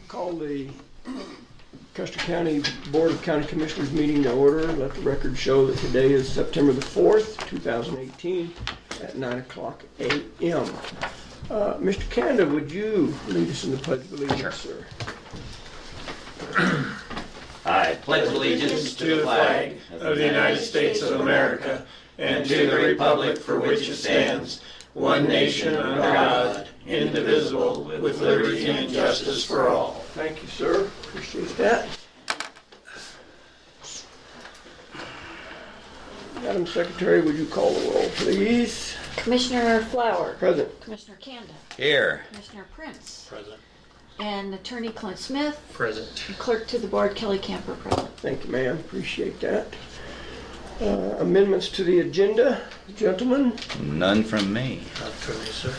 Call the Custer County Board of County Commissioners meeting to order. Let the record show that today is September the 4th, 2018 at 9:00 a.m. Mr. Kanda, would you lead us in the Pledge of Allegiance, sir? I pledge allegiance to the flag of the United States of America and to the republic for which it stands, one nation under God, indivisible, with liberty and justice for all. Thank you, sir. Appreciate that. Madam Secretary, would you call the roll, please? Commissioner Flower. Present. Commissioner Kanda. Here. Commissioner Prince. Present. And Attorney Clint Smith. Present. And Clerk to the Board Kelly Camper present. Thank you, ma'am. Appreciate that. Amendments to the agenda, gentlemen. None from me. Not for me, sir.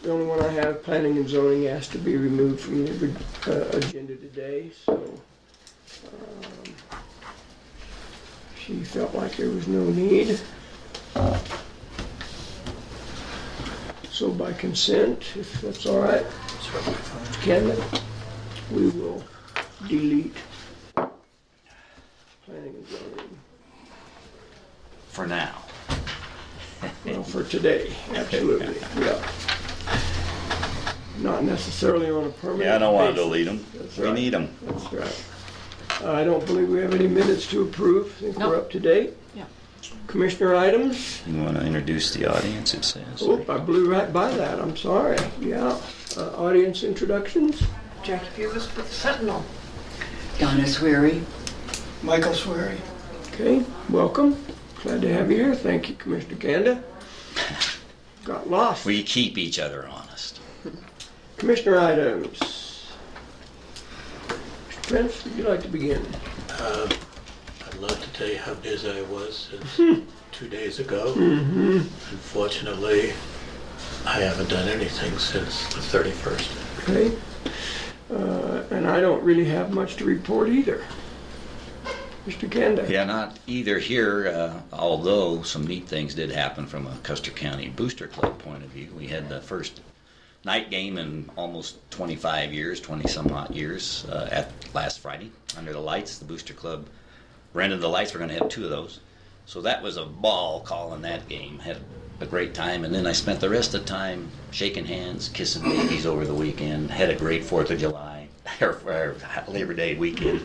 The only one I have, planning and zoning, asked to be removed from the agenda today, so she felt like there was no need. So by consent, if that's all right, It's perfectly fine. Ken, we will delete planning and zoning. For now. Well, for today, absolutely, yeah. Not necessarily on a permanent basis. Yeah, I don't want to delete them. That's We right. need them. That's right. I don't believe we have any minutes to approve. I think we're Nope. up to date. Yeah. Commissioner items? You want to introduce the audience, it says. Oop, I blew right by that, I'm sorry. Yeah, audience introductions? Jackie Bubis with the Sentinel. Donna Sweary. Michael Sweary. Okay, welcome. Glad to have you here. Thank you, Commissioner Kanda. Got lost. We keep each other honest. Commissioner items. Mr. Prince, would you like to begin? I'd love to tell you how busy I was since 2 days ago. Unfortunately, I haven't done anything since the 31st. Okay. And I don't really have much to report either. Mr. Kanda? Yeah, not either here, although some neat things did happen from a Custer County Booster Club point of view. We had the first night game in almost 25 years, 20-some-odd years, at last Friday under the lights. The Booster Club rented the lights. We're going to have 2 of those. So that was a ball calling that game. Had a great time, and then I spent the rest of the time shaking hands, kissing babies over the weekend. Had a great 4th of July, or Labor Day weekend.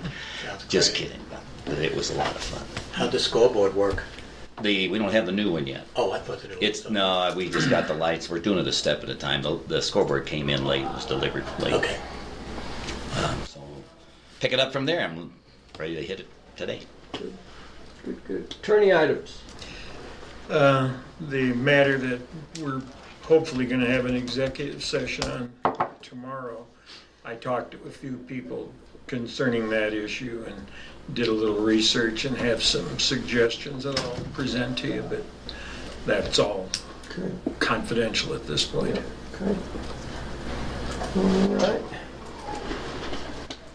Sounds Just great. kidding, but it was a lot of fun. How'd the scoreboard work? We don't have the new one yet. Oh, I thought that it was. No, we just got the lights. We're doing it a step at a time. The scoreboard came in late. It was delivered late. Okay. So we'll pick it up from there. I'm ready to hit it today. Good, good, good. Attorney items. The matter that we're hopefully going to have an executive session on tomorrow, I talked to a few people concerning that issue and did a little research and have some suggestions that I'll present to you, but that's all Okay. confidential at this point. Okay. All right.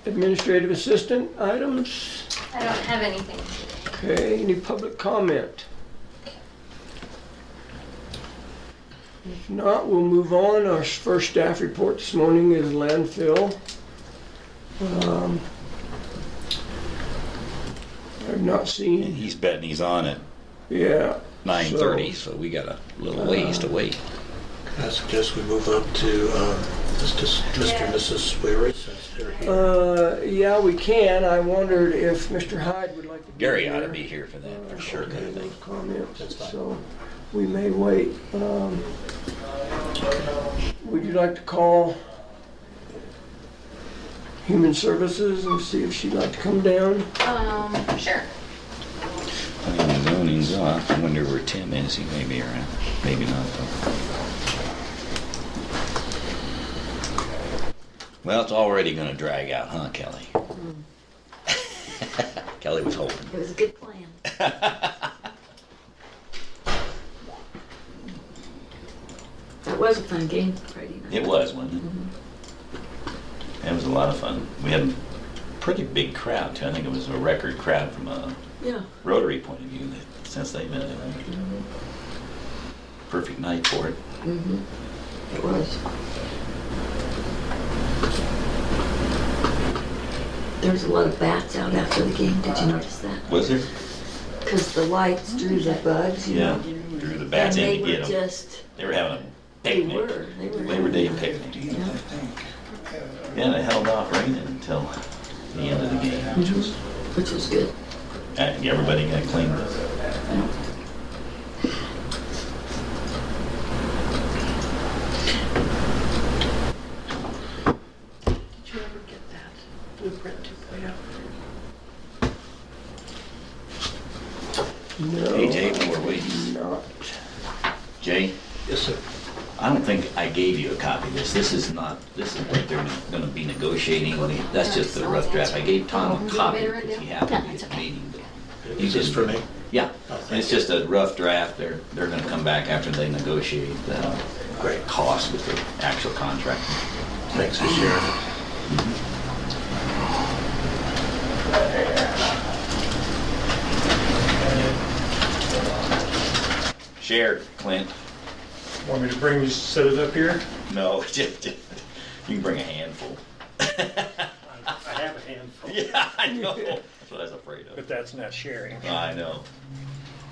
Administrative assistant items. I don't have anything. Okay, any public comment? If not, we'll move on. Our first staff report this morning is landfill. I've not And seen, he's betting he's on at yeah. 9:30, so we got a little ways to wait. Can I suggest we move up to Mr. and Mrs. Sweary since they're here? Yeah, we can. I wondered if Mr. Hyde would like to be Gary here. ought to be here for that, for sure. Okay, kind of thing. those comments, That's fine. so we may wait. Would you like to call Human Services and see if she'd like to come down? Sure. Planning and zoning's off. I wonder where Tim is. He may be around. Maybe not, though. Well, it's already going to drag out, huh, Kelly? Kelly was hoping. It was a good plan. That was a fun game Friday night. It was, wasn't it? It was a lot of fun. We had a pretty big crowd, too. I think it was a record crowd from a Yeah. Rotary point of view since they've been in it. Perfect night for it. It was. There was a lot of bats out after the game. Did you notice that? Was there? Because the lights drew the bugs, you Yeah. know. Drew the And bats in they to were get them. just, They were having a they picnic. were. Labor Day picnic. Yeah. Yeah, they held off raining until the end of the game, Which was good. and everybody got cleaned up. Did you ever get that blueprint 2.0? No. Hey, Jay, while we're waiting. Not. Jay, Yes, sir. I don't think I gave you a copy of this. This is what they're gonna be negotiating. That's just a rough draft. I gave Tom a copy because he happened to be at the meeting. but he Is this didn't- for me? Yeah, Oh, and thank it's just a rough draft. They're gonna come back after they negotiate the Great. cost with the actual contract. Thanks for sharing it. Share, Clint. Want me to set it up here? No, just, you can bring a handful. I have a handful, Yeah, I know. That's what I was afraid but of. that's not sharing. I know.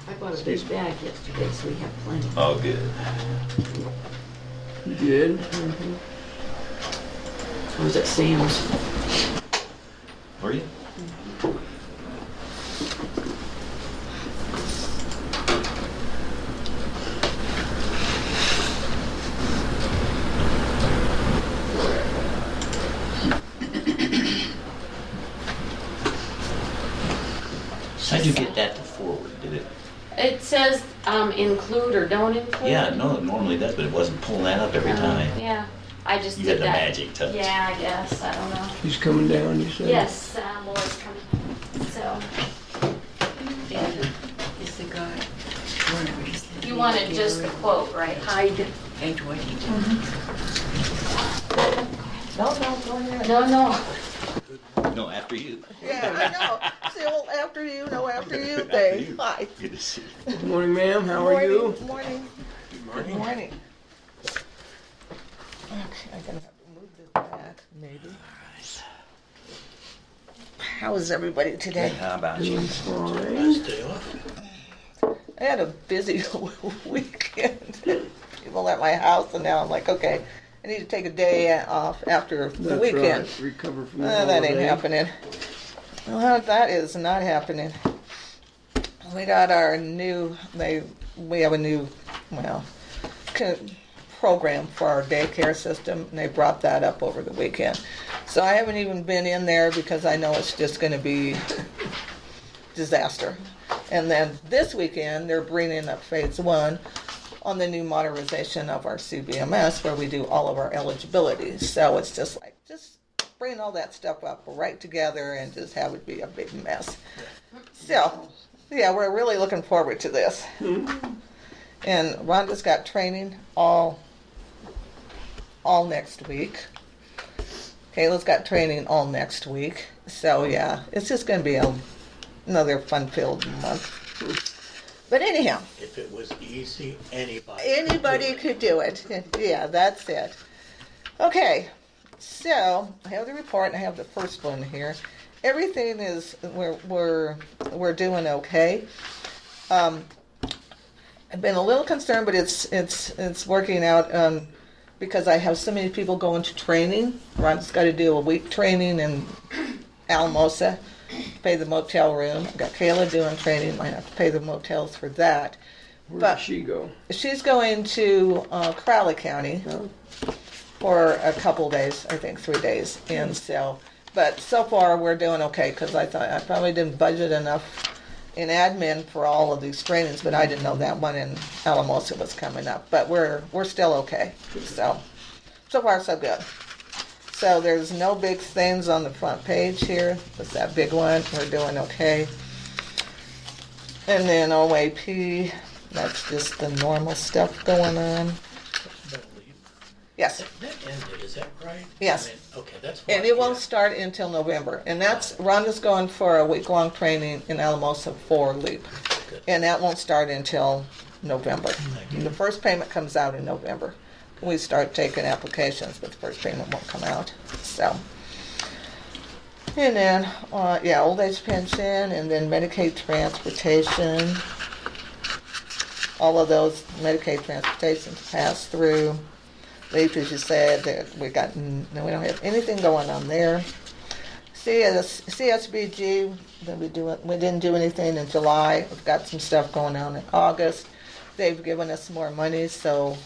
I bought a big bag yesterday, so we have plenty. Oh, good. Good. I was at Sam's. Were you? How'd you get that to forward? Did it? It says include or don't include. Yeah, no, it normally does, but it wasn't pulling that up every time. Yeah, I just You did had the that. magic touch. Yeah, I guess. I don't know. He's coming down, you said? Yes, Laura's coming. So Is the guy. you wanted just the quote, right? Hide and wait. No, go ahead. No, no. No, after you. Yeah, I know. Still after you, no after you thing. Hi. Good to see you. Good morning, ma'am. How are you? Morning. Good morning. Okay, I'm gonna have to move this back, maybe. How is everybody today? How about you? Doing fine. Last day off. I had a busy weekend. People at my house, and now I'm like, okay, I need to take a day off after the That's weekend. right. Recover from the That ain't holiday. happening. Well, that is not happening. We got our new, we have a new, well, program for our daycare system, and they brought that up over the weekend. So I haven't even been in there because I know it's just going to be disaster. And then this weekend, they're bringing up phase one on the new modernization of our CBMS, where we do all of our eligibility. So it's just like, just bring all that stuff up right together and just have it be a big mess. So, yeah, we're really looking forward to this. And Rhonda's got training all next week. Kayla's got training all next week. So, yeah, it's just going to be another fun-filled month. But anyhow, If it was easy, anybody. anybody could do it. Yeah, that's it. Okay, so I have the report and I have the first one here. Everything is we're doing okay. I've been a little concerned, but it's working out because I have so many people going to training. Ron's got to do a week training in Alamosa, pay the motel room. I've got Kayla doing training. I have to pay the motels for that. Where But- does she go? She's going to Crowley County Oh, for a couple days, I think 3 days. And so, but so far we're doing okay because I thought I probably didn't budget enough in admin for all of these trainings, but I didn't know that one in Alamosa was coming up. But we're still okay. So far so good. So there's no big things on the front page here. That's that big one. We're doing okay. And then OAP, that's just the normal stuff going on. Yes. That ended, is that right? Yes. I mean, okay, that's. And what- it won't yeah. start until November. And that's, Rhonda's going for a week-long training in Alamosa for LEAP. Good. And that won't start until November. And the first payment comes out in November. We start taking applications, but the first payment won't come out. So, And then, yeah, old age pension, and then Medicaid transportation. All of those Medicaid transportation pass through. Leave, as you said, that we don't have anything going on there. CSBG, we didn't do anything in July. We've got some stuff going on in August. They've given us more money, so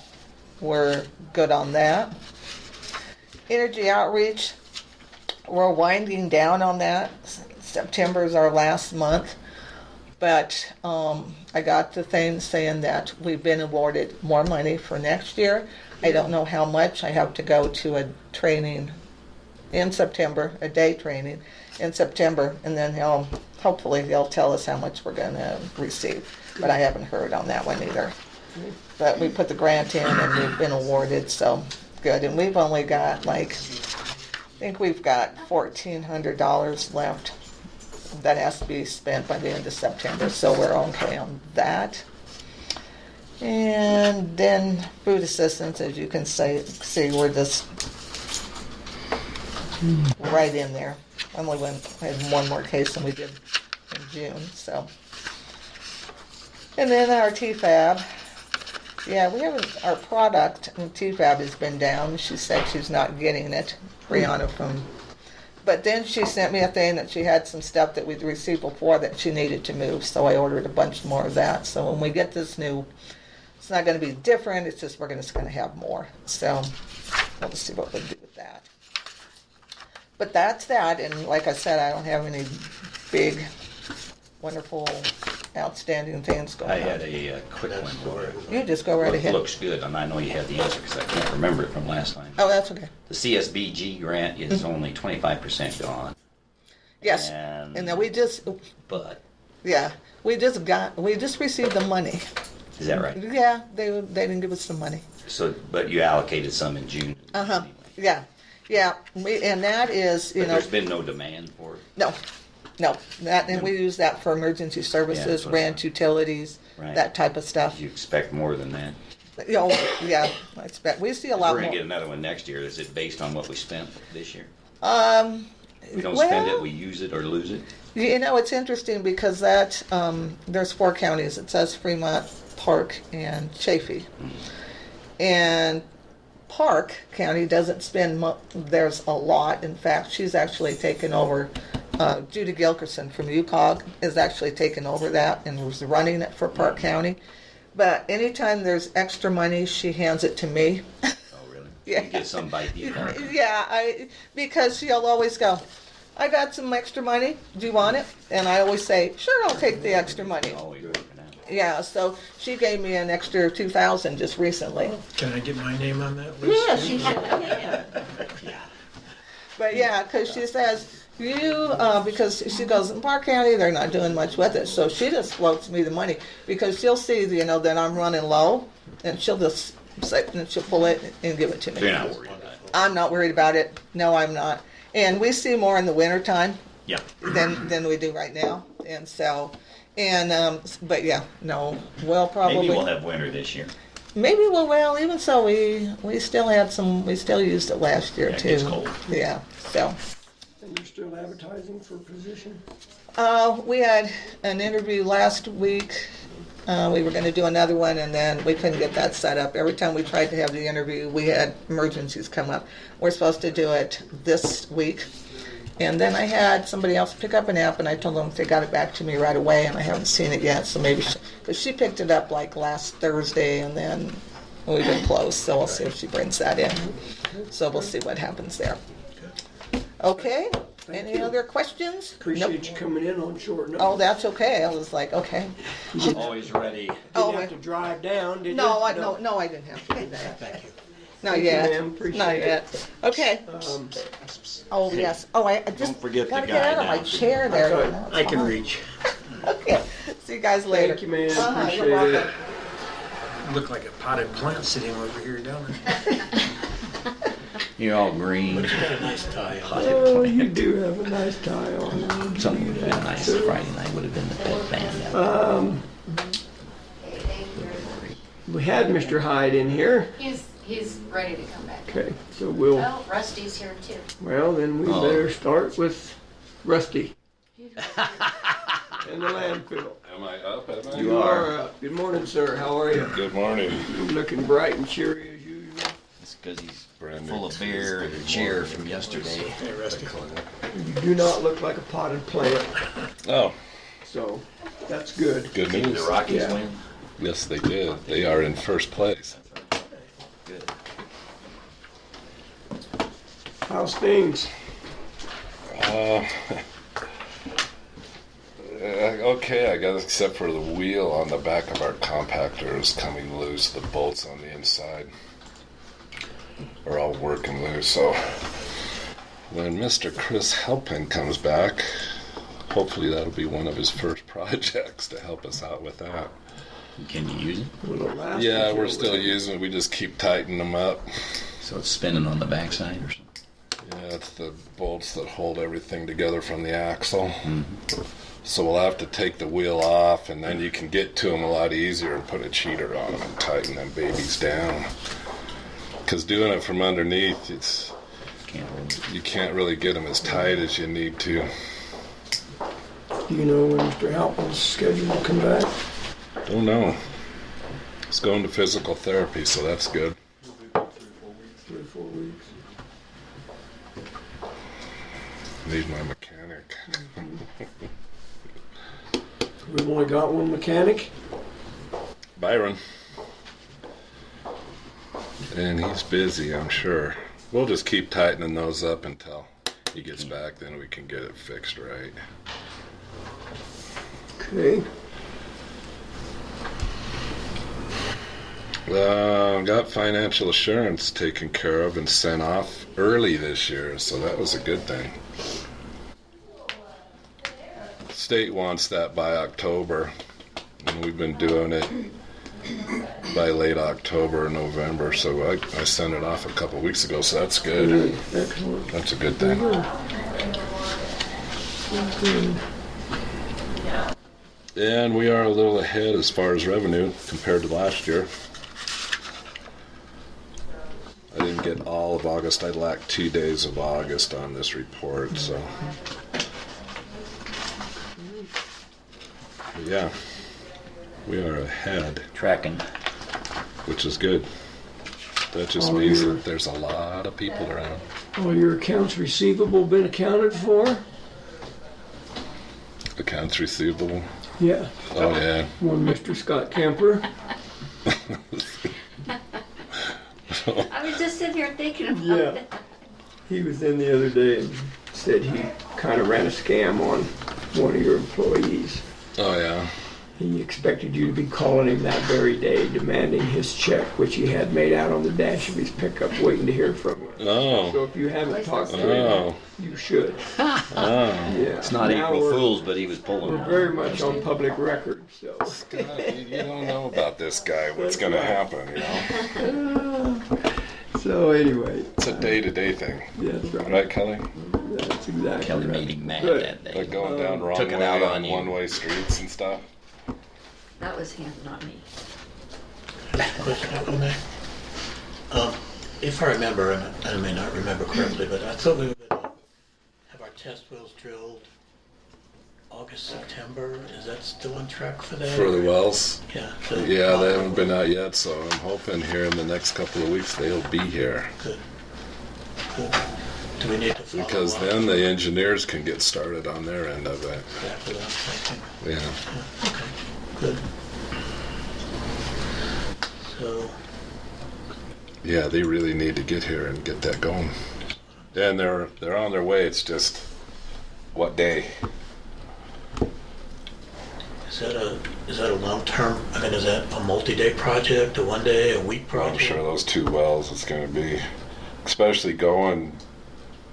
we're good on that. Energy outreach, we're winding down on that. September is our last month. But I got the thing saying that we've been awarded more money for next year. I don't know how much. I have to go to a training in September, a day training in September, and then hopefully they'll tell us how much we're going to receive. But I haven't heard on that one either. But we put the grant in and we've been awarded, so good. And we've only got I think we've got $1,400 left that has to be spent by the end of September, so we're okay on that. And then food assistance, as you can see, we're just right in there. Only had one more case than we did in June, so. And then our TFAB. Yeah, we haven't, our product in TFAB has been down. She said she's not getting it, Brianna but then she sent me a thing that she had some stuff that we'd received before that she needed to move, so I ordered a bunch more of that. So when we get this new, it's not going to be different, it's just we're just going to have more. So we'll see what we do with that. But that's that, and like I said, I don't have any big, wonderful, outstanding things going on. I had a quick one for it. You just go right ahead. Looks good, and I know you have the answer because I can't remember it from last time. Oh, that's okay. The CSBG grant is only 25% gone. Yes, And then we just, but yeah, we just received the money. is that right? Yeah, they didn't give us the money. So, but you allocated some in June. Uh-huh. Yeah, and that is, But there's been no demand for it. no, that, and we use that for emergency services, that's what I rent, thought. utilities, Right. that type of stuff. You expect more than that. Yeah, I expect, we see a lot We're gonna more. get another one next year. Is it based on what we spent this year? We don't well, spend it, we use it or lose it. It's interesting because that, there's 4 counties. It says Fremont, Park, and Chaffee. And Park County doesn't spend there's a lot. In fact, she's actually taken over, Judy Gilkerson from UCOG is actually taken over that and was running it for Park County. But anytime there's extra money, she hands it to me. Oh, really? Yeah. You get some bite to eat. Yeah, because she'll always go, I got some extra money. Do you want it? And I always say, sure, I'll take the extra money. Always working out. Yeah, so she gave me an extra $2,000 just recently. Can I get my name on that list? Yes, you should. But yeah, because she says, because she goes, in Park County, they're not doing much with it. So she just floats me the money because she'll see, that I'm running low and she'll just say, and she'll pull it and give it to me. So you're not worried about it. I'm not worried about it. No, I'm not. And we see more in the wintertime Yeah. than we do right now. And so, but yeah, no, we'll probably. Maybe we'll have winter this year. Maybe we will. Even so, we still had some. We still used it last year Yeah, it too. gets cold. Yeah. So. And you're still advertising for a position? We had an interview last week. We were going to do another one, and then we couldn't get that set up. Every time we tried to have the interview, we had emergencies come up. We're supposed to do it this week. And then I had somebody else pick up an app, and I told them they got it back to me right away, and I haven't seen it yet. So maybe, because she picked it up like last Thursday, and then we've been closed. So we'll see if she brings that in. So we'll see what happens there. Okay. Any other questions? Appreciate you coming in on short notice. Oh, that's okay. I was like, okay. Always ready. Oh, Didn't have to drive down, did you? no, I didn't have to do that. Thank you. Not Thank you, yet. ma'am. Appreciate Not it. yet. Okay. Oh, yes. Oh, I just Don't forget the gotta guy get out of my down. chair there. I can reach. Okay. See you guys later. Thank you, man. Uh-huh, Appreciate you're welcome. it. Look like a potted plant sitting over here, don't it? You're all green. But you got a nice tie on. Oh, you do have a nice tie on. Something would have been nice. Friday night would have been the pet band. We had Mr. Hyde in here. He's ready to come back. Okay, so we'll, Well, Rusty's here too. well, then we Oh. better start with Rusty. In the landfill. Am I up? Am I? You are up. Good morning, sir. How are you? Good morning. You're looking bright and cheery as usual. It's because he's Brand full new of beer and Tuesday cheer morning. from yesterday. Hey, Rusty. You do not look like a potted plant, Oh, so that's good. good news. The Rockies Yeah. win. Yes, they did. They are in first place. Good. How's things? Okay, I guess, except for the wheel on the back of our compactor is coming loose. The bolts on the inside are all working loose. So when Mr. Chris Helpin comes back, hopefully that'll be one of his first projects to help us out with that. Can you use it? Well, the last Yeah, one we're was- still using it. We just keep tightening them up. So it's spinning on the backside or something? Yeah, it's the bolts that hold everything together from the axle. So we'll have to take the wheel off, and then you can get to them a lot easier and put a cheater on them and tighten them babies down. Because doing it from underneath, Can't hold it. you can't really get them as tight as you need to. Do you know when Mr. Halpin's scheduled to come back? Don't know. It's going to physical therapy, so that's good. 3 or 4 weeks. Need my mechanic. We've only got one mechanic. Byron. And he's busy, I'm sure. We'll just keep tightening those up until he gets back, then we can get it fixed right. Okay. Got financial assurance taken care of and sent off early this year, so that was a good thing. State wants that by October, and we've been doing it by late October, November, so I sent it off a couple weeks ago, so that's good. Good. Excellent. That's a good thing. Good. And we are a little ahead as far as revenue compared to last year. I didn't get all of August. I lacked 2 days of August on this report, so. But yeah, we are ahead, Tracking. which is good. That just Oh, means you're- that there's a lot of people around. All your accounts receivable been accounted for? Accounts receivable. Yeah. Oh yeah. One Mr. Scott Kemper. I was just sitting here thinking about Yeah. that. He was in the other day and said he kind of ran a scam on one of your employees. Oh yeah. He expected you to be calling him that very day, demanding his check, which he had made out on the dash of his pickup, waiting to hear from you. So Oh. if you haven't talked to him, Oh. you should. Oh. Yeah. It's not Now April we're- Fool's, but he was pulling We're one. very much on public record, so. God, you don't know about this guy. What's gonna happen? You know. So anyway, It's a day-to-day thing, that's right. right, Kelly? That's exactly Kelly right. made him mad Good. that day. Like going down wrong Took it way out on on you. one-way streets and stuff. That was him, not me. Question, if I may. If I remember, and I may not remember correctly, but I thought we were going to have our test wells drilled August, September. Is that still on track for that? For the wells? Yeah. Yeah, they haven't been out yet, so I'm hoping here in the next couple of weeks they'll be here. Good. Good. Do we need to follow Because up? then the engineers can get started on their end of it. Exactly what I'm thinking. Yeah. Okay, good. So, Yeah, they really need to get here and get that going. And they're on their way. It's just what day? is that a long-term, I mean, is that a multi-day project, a one-day, a week Well, I'm project? sure those 2 wells is going to be, especially going,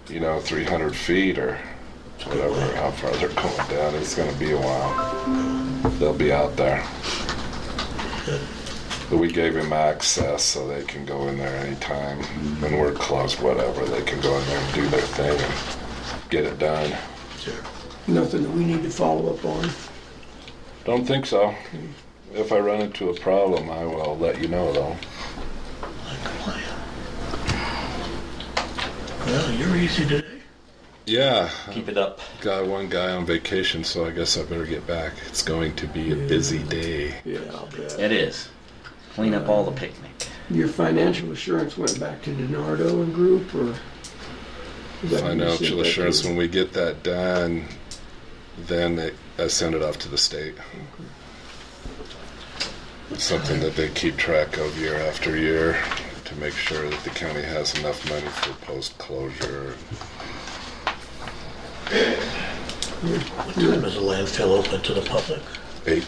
300 feet or whatever, how far they're going down. It's going to be a while. They'll be out there. Good. But we gave him access so they can go in there anytime. When we're closed, whatever, they can go in there and do their thing and get it done. Sure. Nothing that we need to follow up on. Don't think so. If I run into a problem, I will let you know, though. Like a plan. Well, you're easy today. Yeah. Keep it up. Got one guy on vacation, so I guess I better get back. It's going to be a busy day. Yeah, I'll bet. It is. Clean up all the picnic. Your financial assurance went back to DiNardo and group, or? is that what you Financial sent that assurance, to? when we get that done, then I send it off to the state. It's something that they keep track of year after year to make sure that the county has enough money for post-closure. What time is the landfill open to the public? 8.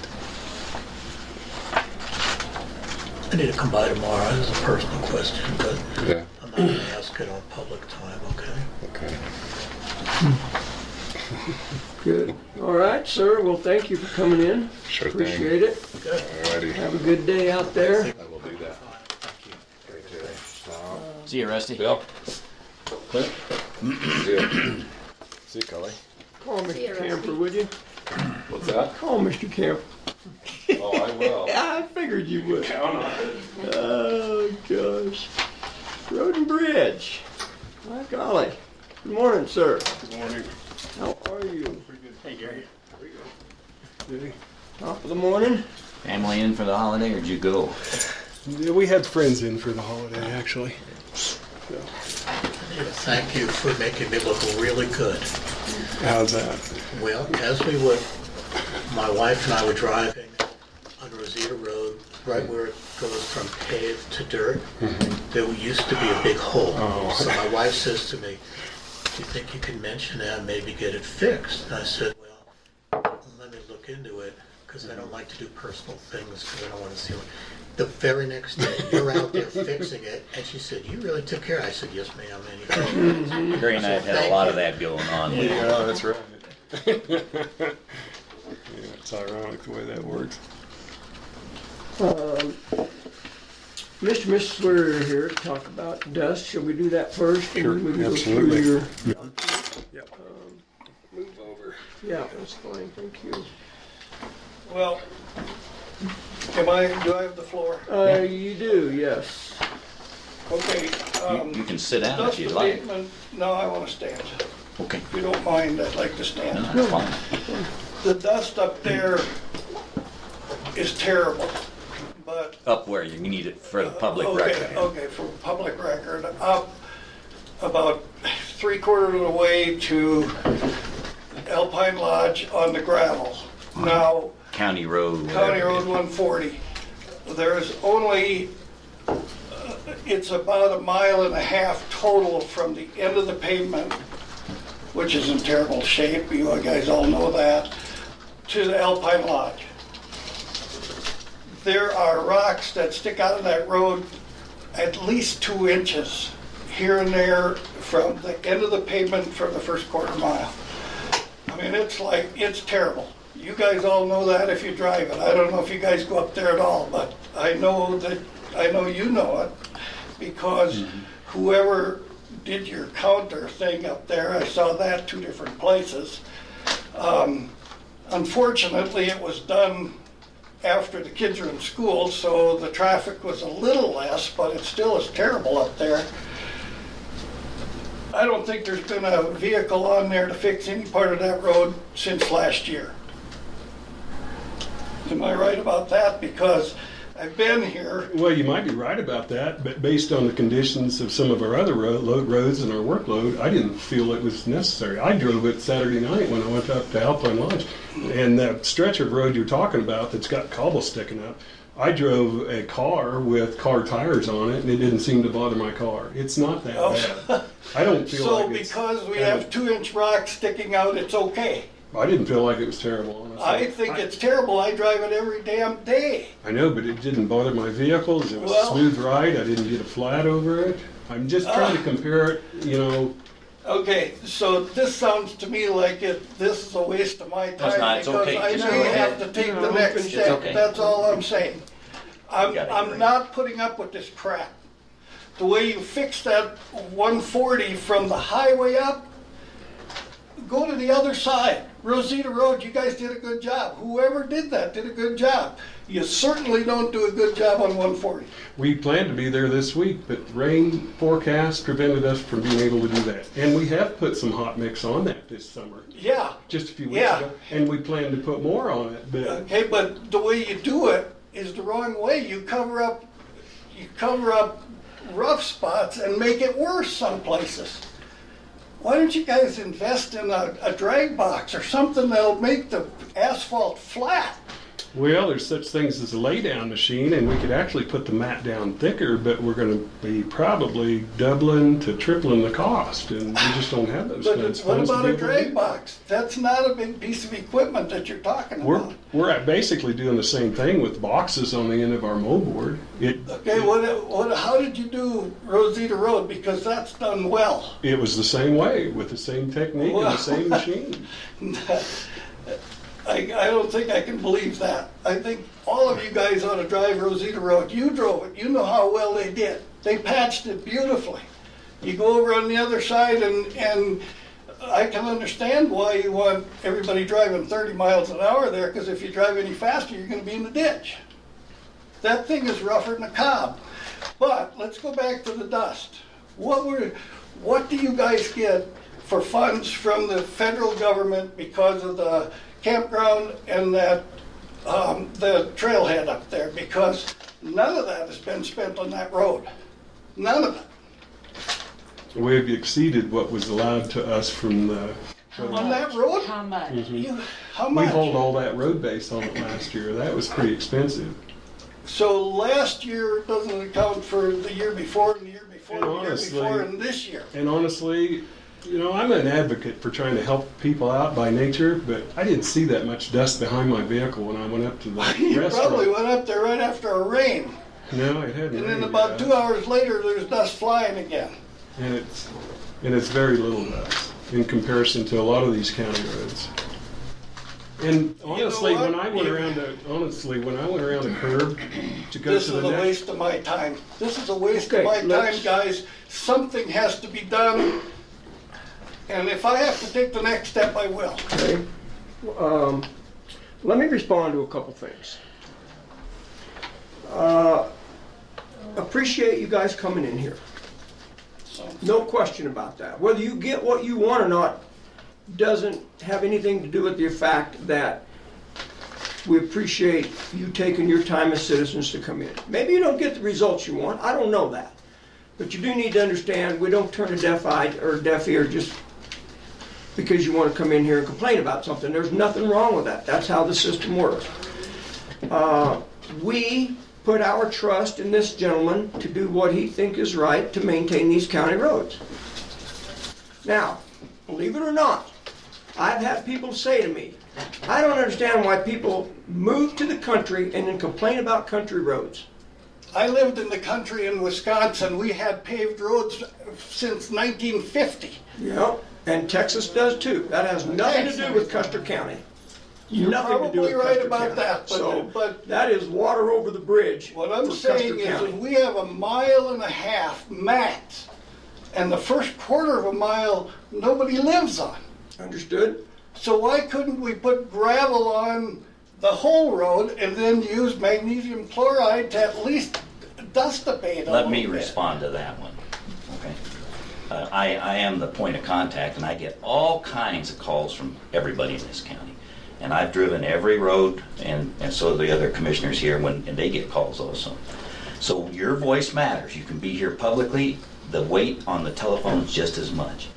I need to come by tomorrow. This is a personal question, but Yeah. I'm not going to ask it on public time, okay? Okay. Good. All right, sir. Well, thank you for coming in. Sure thing. Appreciate it. Alrighty. Have a good day out there. I will do that. See you, Rusty. Bill. Clint. See ya. See you, Cully. Call See you, Mr. Rusty. Camper, would you? What's that? Call Mr. Camper. Oh, I will. I figured you would. Count on it. Oh, gosh. Road and Bridge. My golly. Good morning, sir. Good morning. How are you? Pretty good. Hey, Gary. Good. Top of the morning? Family in for the holiday, or did you go? Yeah, we had friends in for the holiday, actually. Thank you for making me look really good. How's that? Well, as we were, my wife and I were driving on Rosita Road, right where it goes from paved to dirt, there used to be a big hole. Oh. So my wife says to me, do you think you can mention that and maybe get it fixed? And I said, well, let me look into it, because I don't like to do personal things, because I don't want to see what. The very next day, you're out there fixing it, and she said, you really took care of it. I said, yes, ma'am. And Gary and I have had a lot of that going on. Yeah, that's right. Yeah, it's ironic the way that works. Mr. and Mrs. Swear are here to talk about dust. Shall we do that first? And Sure, then we can absolutely. Go through your, Yep. move over. Yeah, that's fine. Thank you. Well, do I have the floor? You do, yes. Okay. You can sit down if Dust you'd like. abatement, no, I want to stand. Okay. If you don't mind, I'd like to No, stand. that's fine. The dust up there is terrible, but. Up where you need it for the public Okay, record. okay, for public record, up about 3/4 of the way to Alpine Lodge on the gravel. Now, County Road. County whatever it Road is. 140. There's only, it's about 1.5 miles total from the end of the pavement, which is in terrible shape, you guys all know that, to the Alpine Lodge. There are rocks that stick out of that road at least 2 inches here and there from the end of the pavement from the first 1/4 mile. I mean, it's terrible. You guys all know that if you drive it. I don't know if you guys go up there at all, but I know you know it, because whoever did your counter thing up there, I saw that 2 different places. Unfortunately, it was done after the kids are in school, so the traffic was a little less, but it still is terrible up there. I don't think there's been a vehicle on there to fix any part of that road since last year. Am I right about that? Because I've been here. Well, you might be right about that, but based on the conditions of some of our other roads and our workload, I didn't feel it was necessary. I drove it Saturday night when I went up to Alpine Lodge, and that stretch of road you're talking about that's got cobble sticking up, I drove a car with car tires on it, and it didn't seem to bother my car. It's not that bad. I don't feel So like it's... because we have 2-inch rocks sticking out, it's okay. I didn't feel like it was terrible, honestly. I think it's terrible. I drive it every damn day. I know, but it didn't bother my vehicles. It was Well- a smooth ride. I didn't get a flat over it. I'm just trying to compare it, you know. Okay, so this sounds to me like this is a waste of my time, it's not. It's because okay. I Just know go you ahead. have to take No, the next it's step. okay. That's all I'm saying. got it, I'm Ray. not putting up with this crap. The way you fix that 140 from the highway up, go to the other side. Rosita Road, you guys did a good job. Whoever did that did a good job. You certainly don't do a good job on 140. We planned to be there this week, but rain forecast prevented us from being able to do that. And we have put some hot mix on that this summer, Yeah. just a few weeks Yeah. ago. And we plan to put more on it, but Okay, but the way you do it is the wrong way. You cover up rough spots and make it worse some places. Why don't you guys invest in a drag box or something that'll make the asphalt flat? well, there's such things as a lay-down machine, and we could actually put the mat down thicker, but we're going to be probably doubling to tripling the cost, and we just don't have those But funds. what to about be a able to drag do box? That's not a big piece of equipment that you're talking We're, about. we're at basically doing the same thing with boxes on the end of our moldboard. Okay, how did you do Rosita Road? Because that's done well. It was the same way, with the same technique and the same machine. I don't think I can believe that. I think all of you guys ought to drive Rosita Road. You drove it. You know how well they did. They patched it beautifully. You go over on the other side and I can understand why you want everybody driving 30 miles an hour there, because if you drive any faster, you're going to be in the ditch. That thing is rougher than a cob. But let's go back to the dust. What do you guys get for funds from the federal government because of the campground and that the trailhead up there? Because none of that has been spent on that road. None of it. We've exceeded what was allowed to us from the. On that road? How much? How We much? hauled all that road base on it last year. That was pretty expensive. So last year doesn't account for the year before and the year before And and the year honestly- before and this year. And honestly, you know, I'm an advocate for trying to help people out by nature, but I didn't see that much dust behind my vehicle when I went up to the You restaurant. probably went up there right after a rain. No, it hadn't. And then rained about yet. 2 hours later, there's dust flying again. And it's very little dust in comparison to a lot of these county roads. And honestly, what? when I went around the curve to go This to is the a next, waste of my time. This is a waste Okay, of my time, let's- guys. Something has to be done. And if I have to take the next step, I will. Okay. Let me respond to a couple things. Appreciate you guys coming in here. No question about that. Whether you get what you want or not doesn't have anything to do with the fact that we appreciate you taking your time as citizens to come in. Maybe you don't get the results you want, I don't know that. But you do need to understand, we don't turn a deaf eye or a deaf ear just because you want to come in here and complain about something. There's nothing wrong with that. That's how the system works. We put our trust in this gentleman to do what he thinks is right to maintain these county roads. Now, believe it or not, I've had people say to me, I don't understand why people move to the country and then complain about country roads. I lived in the country in Wisconsin. We had paved roads since 1950. Yeah, and Texas does too. That has nothing to do with Custer County. You're Nothing to do probably with right Custer about County. that, So, but that is water over the bridge what I'm for saying Custer is County. that we have 1.5 miles max, and the first quarter of a mile nobody lives on. Understood? So why couldn't we put gravel on the whole road and then use magnesium chloride to at least dust abate a Let me little bit? respond to that one, okay? I am the point of contact, and I get all kinds of calls from everybody in this county. And I've driven every road, and so the other commissioners here, and they get calls also. So your voice matters. You can be here publicly. The weight on the telephone is just as much.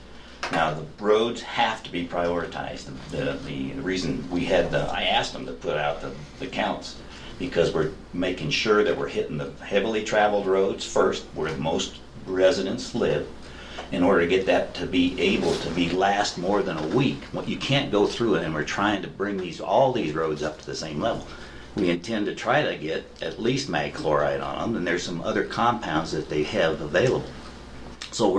Now, the roads have to be prioritized. The reason I asked them to put out the counts, because we're making sure that we're hitting the heavily traveled roads first, where most residents live, in order to get that to be able to last more than a week. You can't go through it, and we're trying to bring all these roads up to the same level. We intend to try to get at least mag chloride on them, and there's some other compounds that they have available. So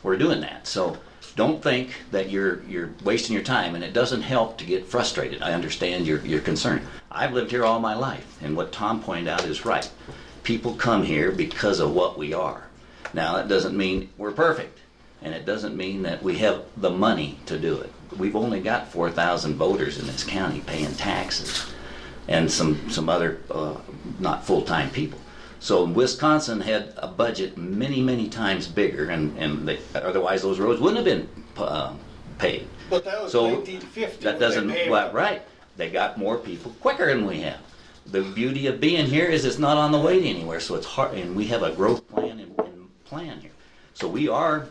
we're doing that. So don't think that you're wasting your time, and it doesn't help to get frustrated. I understand your concern. I've lived here all my life, and what Tom pointed out is right. People come here because of what we are. Now, that doesn't mean we're perfect, And it doesn't mean that we have the money to do it. We've only got 4,000 voters in this county paying taxes, and some other not full-time people. So Wisconsin had a budget many times bigger, and otherwise those roads wouldn't have been paved. But that was So 1950. that doesn't, when they well, paved. right. They got more people quicker than we have. The beauty of being here is it's not on the way to anywhere, so it's hard, and we have a growth plan and plan here. So we are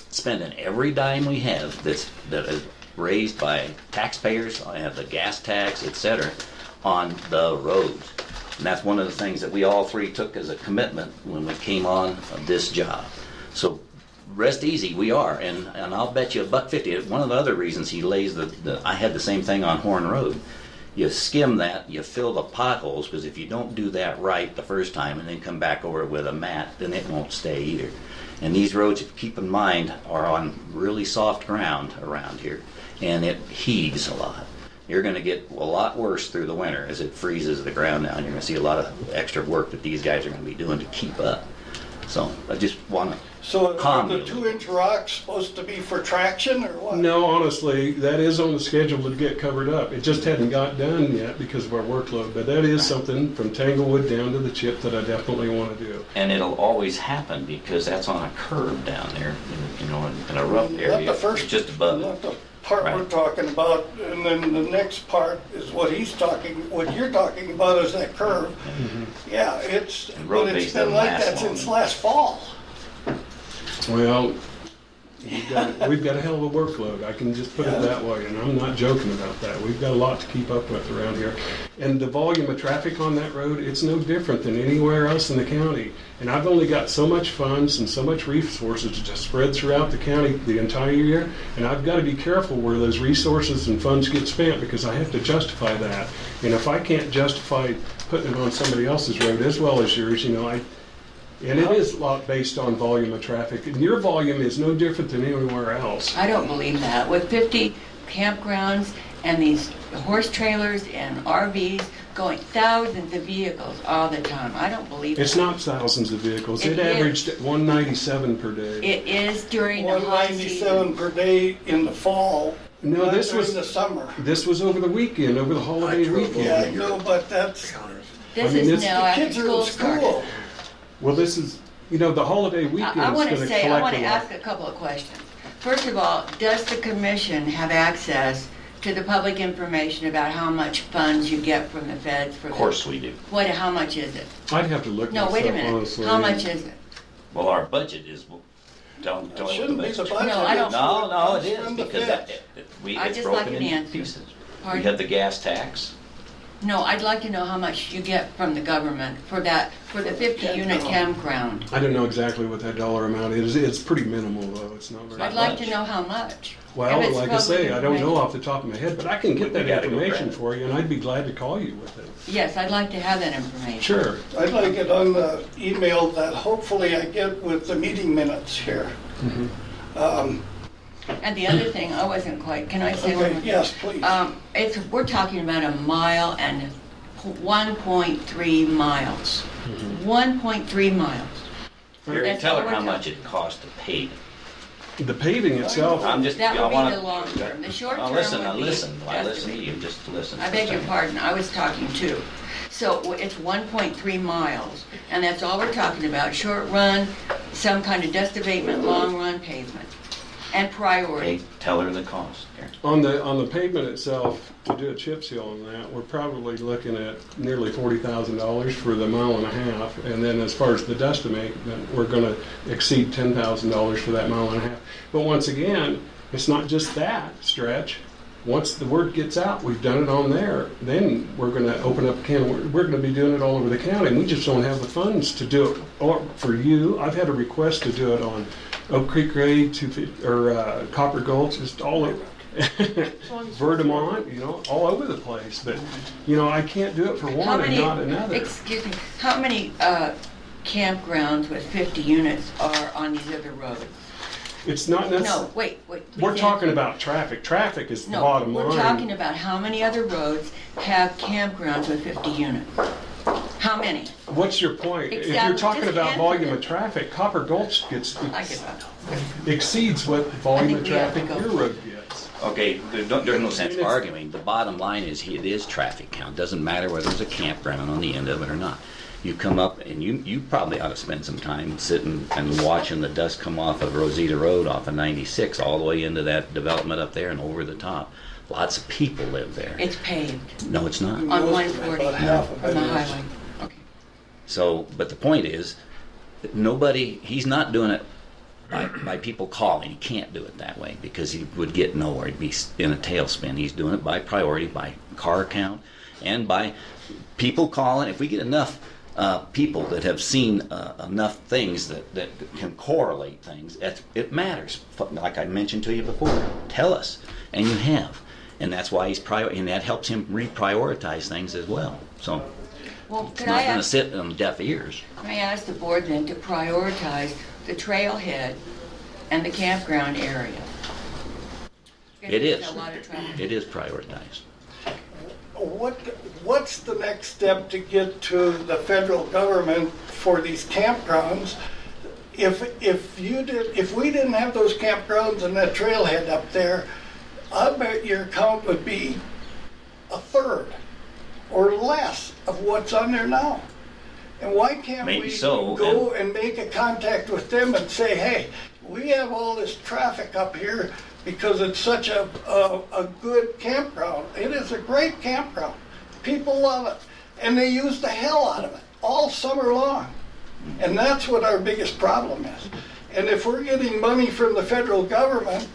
spending every dime we have that is raised by taxpayers, I have the gas tax, etc., on the roads. And that's one of the things that we all three took as a commitment when we came on this job. So rest easy, we are, and I'll bet you $1.50. One of the other reasons he lays I had the same thing on Horn Road. You skim that, you fill the potholes, because if you don't do that right the first time and then come back over with a mat, then it won't stay either. And these roads, keep in mind, are on really soft ground around here, and it heaves a lot. You're going to get a lot worse through the winter as it freezes the ground down. You're going to see a lot of extra work that these guys are going to be doing to keep up. So I just want to So calm are you. the 2-inch rocks supposed to be for traction or what? No, honestly, that is on the schedule to get covered up. It just hadn't got done yet because of our workload. But that is something from Tanglewood down to the chip that I definitely want to do. And it'll always happen because that's on a curve down there, in a rough Not area, the first, just above not it. the part we're Right. talking about, and then the next part is what you're talking about is that curve. Yeah, And road but it's base been doesn't like last that long. since last fall. Well, we've got a hell of a workload. I can just put it that way, and I'm not joking about that. We've got a lot to keep up with around here. And the volume of traffic on that road, it's no different than anywhere else in the county. And I've only got so much funds and so much resources to spread throughout the county the entire year, and I've got to be careful where those resources and funds get spent because I have to justify that. And if I can't justify putting it on somebody else's road as well as yours, and it is a lot based on volume of traffic. And your volume is no different than anywhere else. I don't believe that. With 50 campgrounds and these horse trailers and RVs going thousands of vehicles all the time, I don't believe It's that. not thousands of vehicles. It It is. averaged 197 per day. It is during the high 197 season. per day in the fall. No, not this during was the summer. this was over the weekend, over the holiday weekend. Yeah, I know, but that's, This I mean, is it's- now the after kids are school in started. school. Well, this is, the holiday weekend I is want going to to say, I collect want a to lot. ask a couple of questions. First of all, does the commission have access to the public information about how much funds you get from the feds for Of course we do. How much is it? I'd have to look No, this wait a up, minute. honestly. How much is it? Well, our budget is, tell me what the Shouldn't be budget the is. budget. No, I don't- it's No, what it comes is, from the because feds. I'd it's just like broken an into answer. pieces. We Pardon? have the gas tax. No, I'd like to know how much you get from the government for the 50-unit campground. I don't know exactly what that dollar amount is. It's pretty minimal, though. It's not very I'd much. like to know how much. Well, If it's like I say, public I don't know information. off the top of my head, but I can get We that gotta go information grab it. for you, and I'd be glad to call you with it. Yes, I'd like to have that information. Sure. I'd like it on the email that hopefully I get with the meeting minutes here. And the other thing, I wasn't quite, can I say one Okay, more thing? yes, please. We're talking about 1 mile and 1.3 miles. 1.3 miles. Here, That's tell all her we're how talking- much it costs to pave it. The paving itself, I'm just, That I would be wanna. the long term. The short Now term listen, would now be listen, I listen to estimated. you, just listen. I beg your pardon, I was talking too. So it's 1.3 miles, and that's all we're talking about, short run, some kind of dust abatement, long run pavement, and priority. Okay, tell her the cost. Here. on the pavement itself, to do a chip seal on that, we're probably looking at nearly $40,000 for the mile and a half. And then as far as the dust abatement, we're going to exceed $10,000 for that mile and a half. But once again, it's not just that stretch. Once the word gets out, we've done it on there, then we're going to open up a can. We're going to be doing it all over the county. And we just don't have the funds to do it. Or for you, I've had a request to do it on Oak Creek Grade, Copper Gulch, just all over. Verdamont, all over the place. But, I can't do it for How one and many, not another. excuse me, how many campgrounds with 50 units are on these other roads? It's not necessarily. No, wait. We're please talking answer. about traffic. Traffic is the No, bottom we're line. talking about how many other roads have campgrounds with 50 units. How many? What's your point? If Exactly. you're talking Just about answer volume it. of traffic, Copper Gulch I get that. exceeds what volume of think we have to traffic go. your road gets. Okay, there's no sense arguing. The bottom line is it is traffic count. Doesn't matter whether there's a campground on the end of it or not. You come up and you probably ought to spend some time sitting and watching the dust come off of Rosita Road off of 96 all the way into that development up there and over the top. Lots of people live there. It's paved No, it's not. on Most- 140 about half of from it the is. highway. Okay. So, but the point is, that he's not doing it by people calling. He can't do it that way because he would get nowhere. He'd be in a tailspin. He's doing it by priority, by car count, and by people calling. If we get enough people that have seen enough things that can correlate things, it matters. Like I mentioned to you before, tell us, and you have. And that's why and that helps him reprioritize things as well. So Well, it's could not I going to ask, sit on deaf ears. can I ask the board then to prioritize the trailhead and the campground area? It is. There's a lot of traffic. It is prioritized. What's the next step to get to the federal government for these campgrounds? If we didn't have those campgrounds and that trailhead up there, I bet your count would be a third or less of what's on there now. And why can't Maybe we so, go and make a contact with them and say, hey, we have all this traffic up here because it's such a good campground. It is a great campground. People love it. And they use the hell out of it all summer long. And that's what our biggest problem is. And if we're getting money from the federal government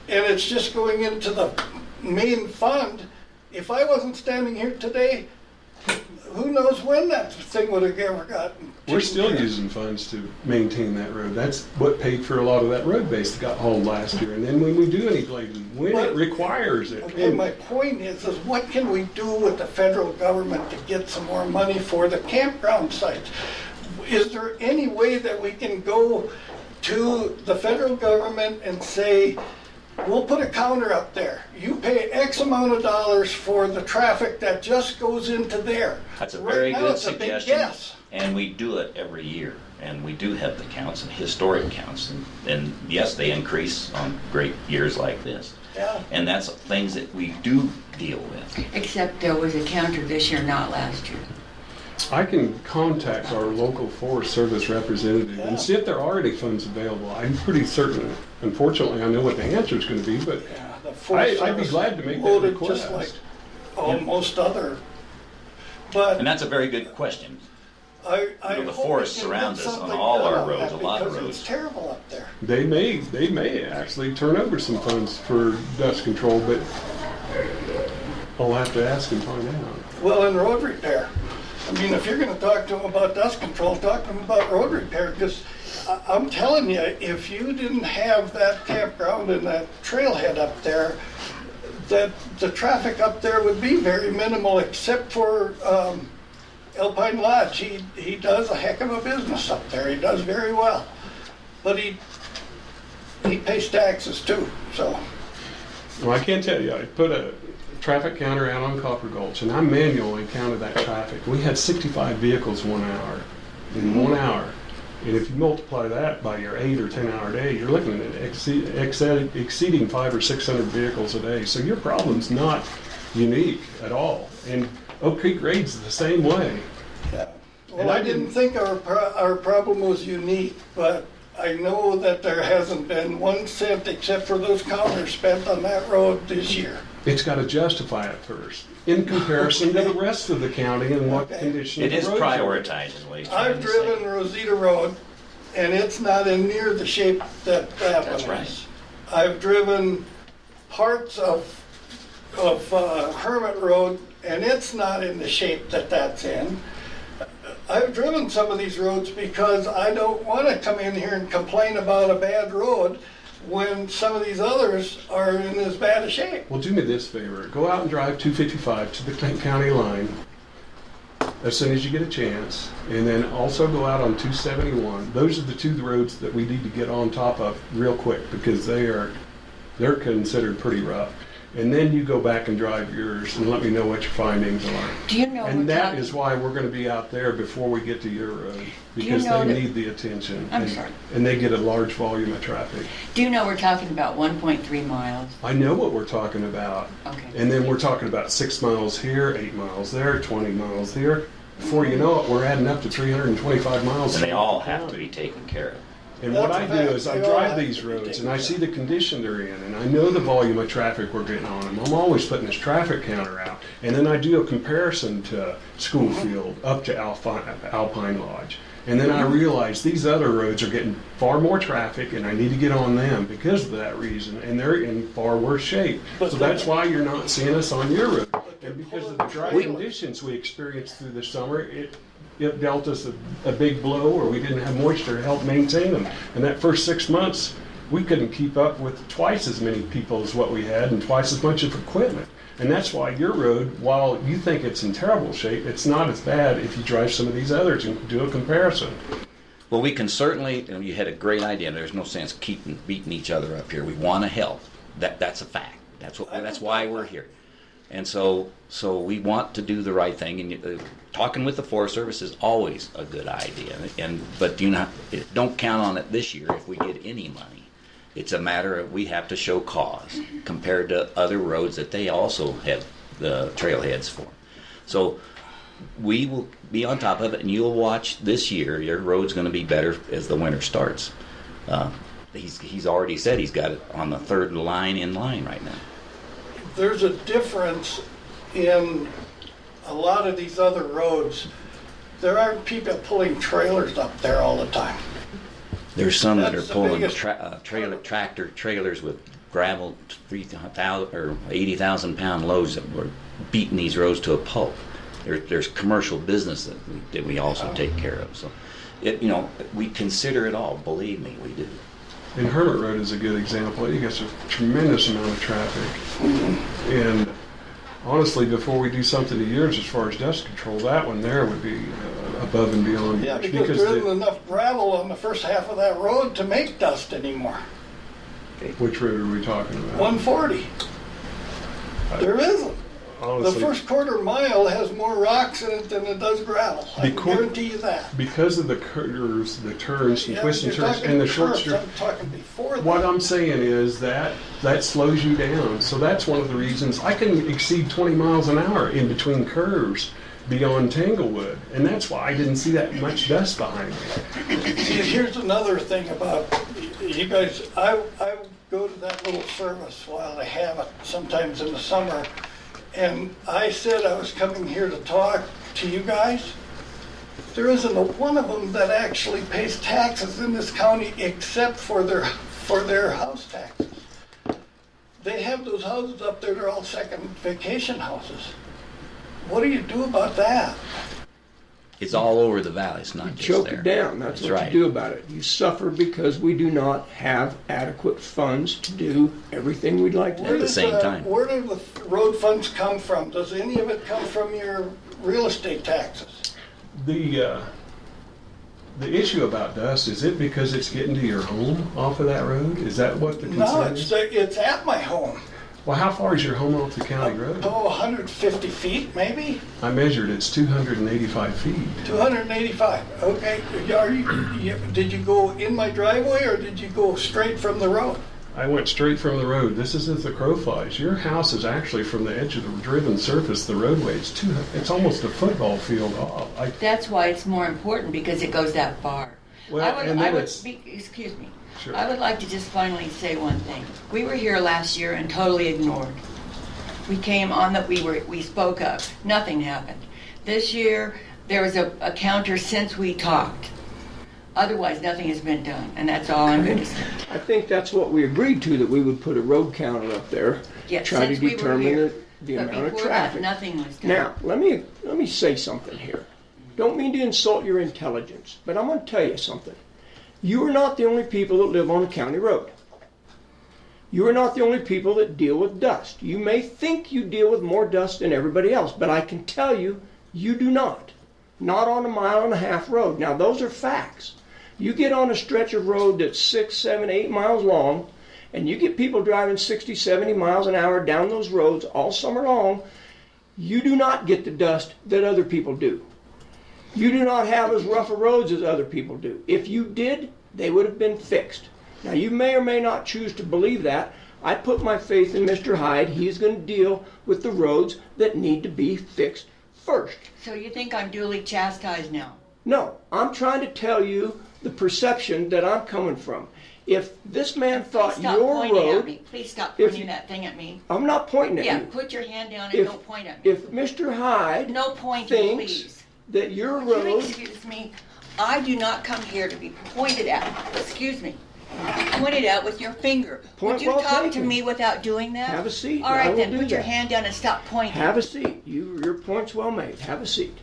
and it's just going into the main fund, if I wasn't standing here today, who knows when that thing would have ever gotten. We're still using funds to maintain that road. That's what paid for a lot of that road base that got hauled last year. And then when we do any blading, when it requires it. Okay, my point is what can we do with the federal government to get some more money for the campground sites? Is there any way that we can go to the federal government and say, we'll put a counter up there. You pay X amount of dollars for the traffic that just goes into there. That's a Right very now, good it's a big suggestion. guess. And we do it every year. And we do have the counts and historic counts. And yes, they increase on great years like this. Yeah. And that's things that we do deal with. Except there was a counter this year, not last year. I can contact our local Forest Service representative and see if there are any funds available. I'm pretty certain, unfortunately, I know what the answer is going to be, but Yeah, the Forest I'd be Service glad to make that loaded request. just like most other. But And that's a very good question. I You know, the hope forest we can surrounds get us on something all done our on roads, that a lot of because roads. It's terrible up there. They may actually turn over some funds for dust control, but I'll have to ask and find out. Well, in road repair. I mean, if you're going to talk to them about dust control, talk to them about road repair, because I'm telling you, if you didn't have that campground and that trailhead up there, that the traffic up there would be very minimal, except for Alpine Lodge. He does a heck of a business up there. He does very well, but he pays taxes too. So Well, I can tell you, I put a traffic counter out on Copper Gulch, and I manually counted that traffic. We had 65 vehicles 1 hour, in 1 hour. And if you multiply that by your 8 or 10 hour day, you're looking at exceeding 500 or 600 vehicles a day. So your problem's not unique at all. And Oak Creek Grade's the same way. yeah. And Well, I I didn't think our problem was unique, but I know that there hasn't been 1 cent except for those counters spent on that road this year. It's got to justify it first in comparison to the rest of the county and what Okay. condition It the is roads are. prioritized, is what he's trying I've to say. driven Rosita Road, and it's not in near the shape that That's one right. is. I've driven parts of Hermit Road, and it's not in the shape that that's in. I've driven some of these roads because I don't want to come in here and complain about a bad road when some of these others are in as bad a shape. Well, do me this favor. Go out and drive 255 to the Clinton County line as soon as you get a chance. And then also go out on 271. Those are the 2 roads that we need to get on top of real quick because they're considered pretty rough. and then you go back and drive yours and let me know what your findings are. Do you know? we're And that talking- is why we're gonna be out there before we get to your road, you because know they that- need the attention. I'm and- sorry. And they get a large volume of traffic. Do you know we're talking about 1.3 miles? I know what we're talking about. Okay. And then we're talking about 6 miles here, 8 miles there, 20 miles here. Before you know it, we're adding up to 325 miles. And they all have to be taken care of. And what I That's do a fact. is I They all drive have these to be roads taken and I care see the condition they're in, and I know the volume of traffic we're getting on them. I'm always putting this traffic counter out. And then I do a comparison to Schoolfield up to Alpine Lodge. And then I realize these other roads are getting far more traffic and I need to get on them because of that reason. And they're in far worse shape. So that's why you're not seeing us on your road. And because of the dry conditions we experienced through the summer, it dealt us a big blow, or we didn't have moisture to help maintain them. And that first 6 months, we couldn't keep up with twice as many people as what we had and twice as much of equipment. And that's why your road, while you think it's in terrible shape, it's not as bad if you drive some of these others and do a comparison. Well, we can certainly, you had a great idea. There's no sense beating each other up here. We want to help. That's a fact. That's why we're here. And so we want to do the right thing. And talking with the Forest Service is always a good idea. But don't count on it this year if we get any money. It's a matter of we have to show cause compared to other roads that they also have the trailheads for. So we will be on top of it, and you'll watch this year. Your road's going to be better as the winter starts. He's already said he's got it on the third line in line right now. There's a difference in a lot of these other roads. There aren't people pulling trailers up there all the time. There's some that are That's the pulling biggest- tractor trailers with gravel 3,000 or 80,000 pound loads that were beating these roads to a pulp. There's commercial business that we also take care of. So, we consider it all. Believe me, we do. And Hermit Road is a good example. You got a tremendous amount of traffic. And honestly, before we do something to yours as far as dust control, that one there would be above and beyond. Yeah, because there isn't enough gravel on the first half of that road to make dust anymore. Which road are we talking about? 140. There isn't. The Honestly, first quarter mile has more rocks in it than it does gravel. I can Because- guarantee you that. because of the curves, the turns, the Yeah, twists and you're turns, talking and the short curves. strip. I'm talking before that. What I'm saying is that slows you down. So that's one of the reasons I can exceed 20 miles an hour in between curves beyond Tanglewood. And that's why I didn't see that much dust behind me. See, here's another thing about you guys. I go to that little service while they have it sometimes in the summer. And I said I was coming here to talk to you guys. There isn't a one of them that actually pays taxes in this county except for their house taxes. They have those houses up there, they're all second vacation houses. What do you do about that? It's all over the valley. It's not just Choke there. it down. That's what you do about it. You suffer because we do not have adequate funds to do everything we'd like to At do. the same time. Where do the road funds come from? Does any of it come from your real estate taxes? The issue about dust, is it because it's getting to your home off of that road? Is that what the No, concern is? it's at my home. Well, how far is your home off the county road? Oh, 150 feet maybe? I measured, it's 285 feet. 285. Okay. Did you go in my driveway or did you go straight from the road? I went straight from the road. This is as the crow flies. Your house is actually from the edge of the driven surface, the roadway. It's almost a football field off. That's why it's more important, because it goes that far. Well, and then it's- Excuse me. Sure. I would like to just finally say one thing. We were here last year and totally ignored. We came on that we spoke up. Nothing happened. This year, there was a counter since we talked. Otherwise, nothing has been done, and that's all I'm going to say. I think that's what we agreed to, that we would put a road counter up there, Yet, try to since we were determine here, the but amount of before that, traffic. nothing was done. Now, let me say something here. Don't mean to insult your intelligence, but I'm going to tell you something. You are not the only people that live on a county road. You are not the only people that deal with dust. You may think you deal with more dust than everybody else, but I can tell you, you do not. Not on a 1.5 mile road. Now, those are facts. You get on a stretch of road that's 6, 7, 8 miles long, and you get people driving 60, 70 miles an hour down those roads all summer long, you do not get the dust that other people do. You do not have as rough a roads as other people do. If you did, they would have been fixed. Now, you may or may not choose to believe that. I put my faith in Mr. Hyde. He's going to deal with the roads that need to be fixed first. So you think I'm duly chastised now? No, I'm trying to tell you the perception that I'm coming from. If this man thought Please stop your pointing at road, me. Please stop if pointing you- that thing at me. I'm not pointing at Yeah, you. put your hand down and don't point at me. If Mr. Hyde No pointing, thinks please. that your Would you road, excuse me? I do not come here to be pointed at. Excuse me. Pointed at with your finger. Point Would you well talk to taken. me without doing that? Have a seat, All and I right will then, do put your that. hand down and stop pointing. have a seat. Your point's well made. Have a seat.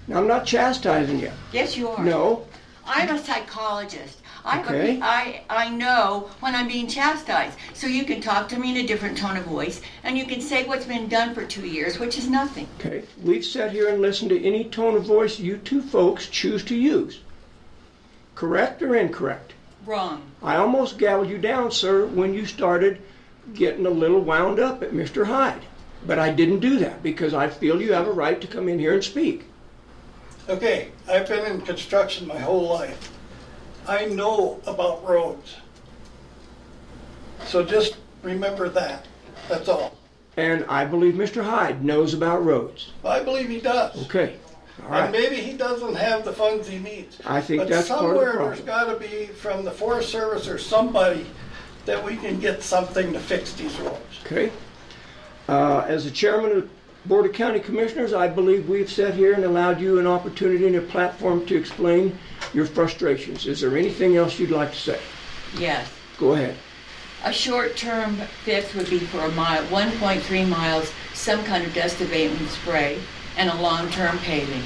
Now, I'm not chastising you. Yes, you are. No. I'm a psychologist. Okay. I know when I'm being chastised. So you can talk to me in a different tone of voice, and you can say what's been done for 2 years, which is nothing. Okay. We've sat here and listened to any tone of voice you two folks choose to use. Correct or incorrect? Wrong. I almost galled you down, sir, when you started getting a little wound up at Mr. Hyde. But I didn't do that because I feel you have a right to come in here and speak. Okay, I've been in construction my whole life. I know about roads. So just remember that. That's all. And I believe Mr. Hyde knows about roads. I believe he does. Okay. All And right. maybe he doesn't have the funds he needs. I think But that's part of the somewhere problem. there's got to be from the Forest Service or somebody that we can get something to fix these roads. Okay. As the chairman of the Board of County Commissioners, I believe we've sat here and allowed you an opportunity and a platform to explain your frustrations. Is there anything else you'd like to say? Yes. Go ahead. A short-term fix would be for a mile, 1.3 miles, some kind of dust abatement spray, and a long-term paving.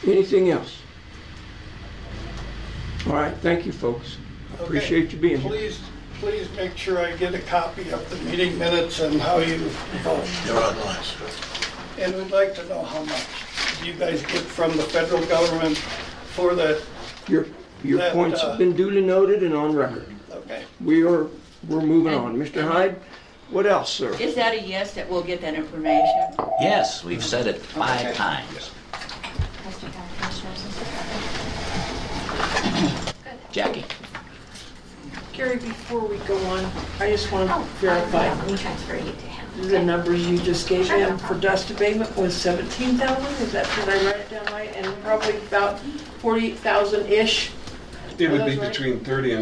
Anything else? All right. Thank you, folks. I Okay. appreciate you being here. Please make sure I get a copy of the meeting minutes and how you vote. They're online. And we'd like to know how much you guys get from the federal government for that. Your That, points have been duly noted and on record. Okay. We're moving on. Mr. Hyde, what else, sir? Is that a yes that we'll get that information? Yes, we've said it 5 times. Jackie? Gary, before we go on, I just want to verify We'll transfer you to him. the numbers you just gave him for dust abatement was 17,000? Is that, did I write it down right? And probably about 48,000-ish? It would be That's right. between 30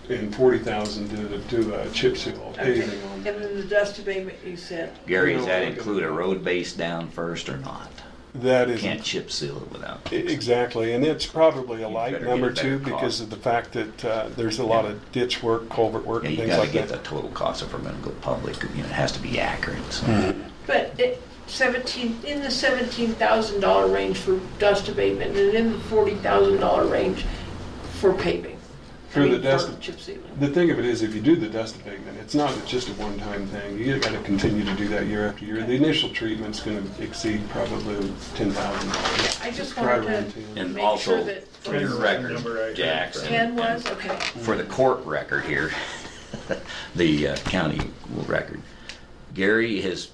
and 40,000 to do a chip seal Okay. paving on. And then the dust abatement you said, Gary, does No, that I include a road base down first or not? That is Can't chip seal it without. exactly, and it's probably a You light better number get a better too because cost. of the fact that there's a lot of ditch work, culvert work, Yeah, and you things gotta like get that. the total cost if we're gonna go public, you know, it has to be accurate, so. but in the $17,000 range for dust abatement and in the $40,000 range for paving. For the dust, chip sealing. the thing of it is, if you do the dust abatement, it's not just a one-time thing. You got to continue to do that year after year. The initial treatment's going to exceed probably $10,000. I just Try wanted around to 10. And make also, sure that for the record, Jackson. 10 was, okay. For the court record here, the county record, Gary is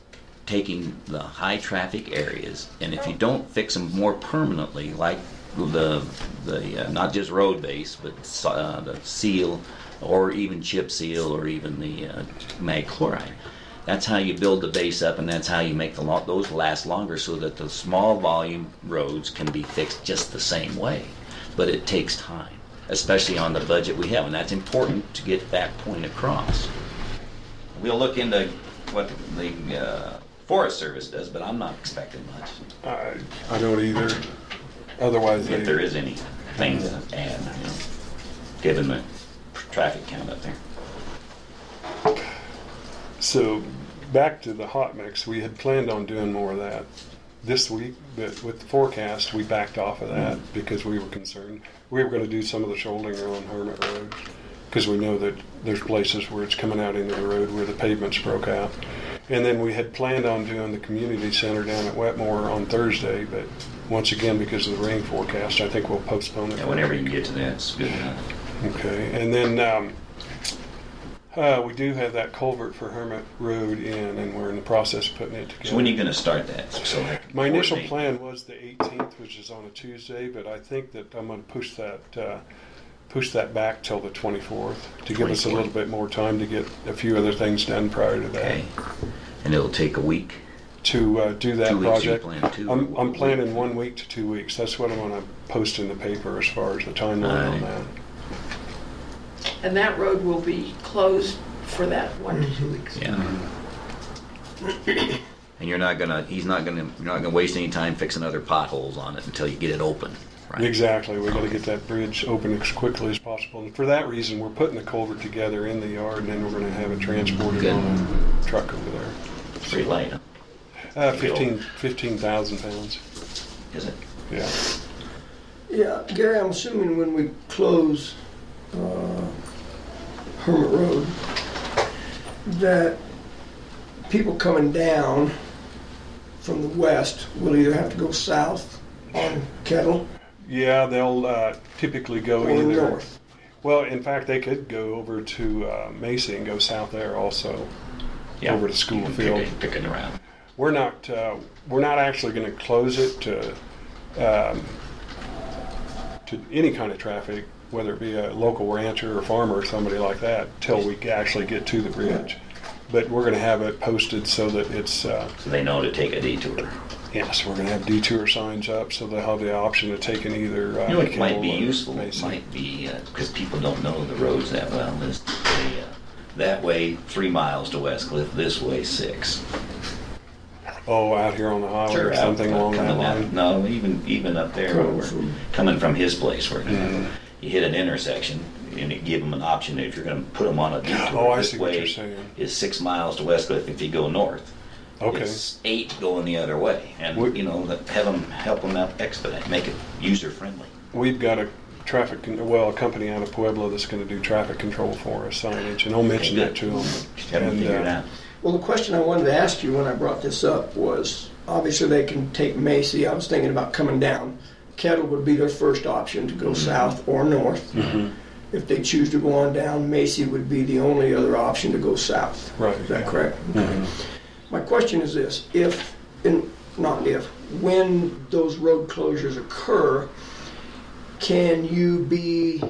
taking the high traffic areas, and if you don't fix them more permanently, like the not just road base, but the seal, or even chip seal, or even the mag chloride, that's how you build the base up, and that's how you make those last longer, so that the small volume roads can be fixed just the same way. But it takes time, especially on the budget we have, and that's important to get that point across. We'll look into what the Forest Service does, but I'm not expecting much, I don't either. Otherwise, if there is anything to add, you know, given the traffic count up there. So back to the hot mix, we had planned on doing more of that this week, but with the forecast, we backed off of that because we were concerned. We were going to do some of the shouldering on Hermit Road because we know that there's places where it's coming out into the road where the pavements broke out. And then we had planned on doing the community center down at Wetmore on Thursday, but once again, because of the rain forecast, I think we'll postpone it. Yeah, whenever you can get to that, it's good enough. Okay, and then We do have that culvert for Hermit Road in, and we're in the process of putting it together. So when are you going to start that? So I can My initial coordinate? plan was the 18th, which is on a Tuesday, but I think that I'm going to push that back till the 24th to give us a 24th. little bit more time to get a few other things done prior to that. Okay. And it'll take a week? To do that 2 weeks you project. plan to? I'm planning 1 week to 2 weeks. That's what I'm going to post in the paper as far as the timeline on that. And that road will be closed for that 1 to 2 weeks. Yeah. And you're not gonna waste any time fixing other potholes on it until you get it open, right? Exactly. We've got to get that bridge open as quickly as possible. And for that reason, we're putting the culvert together in the yard, and then we're going to have it transported Good. on a truck over there. Pretty light, huh? 15,000 pounds. Is it? Yeah. Yeah, Gary, I'm assuming when we close Hermit Road, that people coming down from the west will either have to go south on Kettle Yeah, they'll typically go or either north. Well, in fact, they could go over to Macy and go south there also, over to You School can Field. pick it around. We're not actually going to close it to any kind of traffic, whether it be a local rancher or farmer or somebody like that, till we actually get to the bridge. But we're going to have it posted so that it's, So they know to take a detour. yes, we're going to have detour signs up so they'll have the option of taking either. You know, it might be Kettle or useful, it Macy. might be, because people don't know the roads that well, is that way 3 miles to West Cliff, this way 6. Oh, out here on the highway or something along that coming out- line. No, even up there, Coming where from- coming from his place, where Mhm. you hit an intersection, and it give them an option if you're going to put them on a detour. Oh, I this see what way you're saying. is 6 miles to West Cliff if you go north. Okay. It's 8 going the other way, and What- have them help them out expedite, make it user friendly. We've got a a company out of Pueblo that's going to do traffic control for us, signage, and I'll mention that to them. Just have them figure it out. Well, the question I wanted to ask you when I brought this up was, obviously they can take Macy. I was thinking about coming down. Kettle would be their first option to go south or north. If they choose to go on down, Macy would be the only other option to go south. Right. Is that correct? My question is this: when those road closures occur, can you be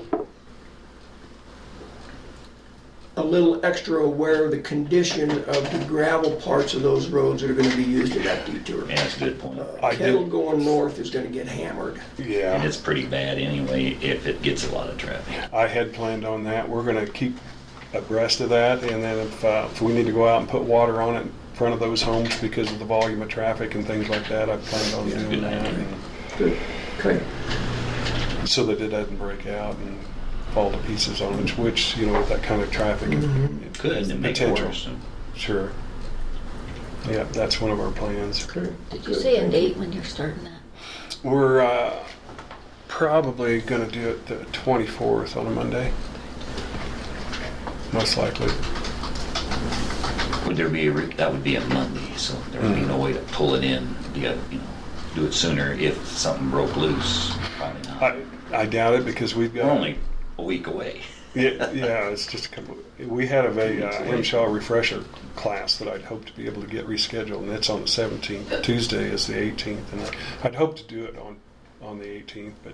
a little extra aware of the condition of the gravel parts of those roads that are going to be used in that detour? Yeah, that's a good point. I Kettle do. going north is going to get hammered. And Yeah, it's pretty bad anyway if it gets a lot of traffic. I had planned on that. We're going to keep abreast of that, and then if we need to go out and put water on it in front of those homes because of the volume of traffic and things like that, I've planned on doing good that, idea. Good. Okay. so that it doesn't break out and fall to pieces on us, which, with that kind of traffic, it Could has the and make it potential. worse. Sure. Yeah, that's one of our plans. Okay. Did you say a date when you're starting that? We're probably going to do it the 24th on a Monday. Most likely. Would there be that would be a Monday, so there would be no way to pull it in. You got do it sooner if something broke loose. Probably not. I doubt it because we've got. We're only a week away. Yeah, it's just a couple. We had a weeks away. MSHA refresher class that I'd hope to be able to get rescheduled, and that's on the 17th. Tuesday is the 18th, and I'd hope to do it on the 18th, but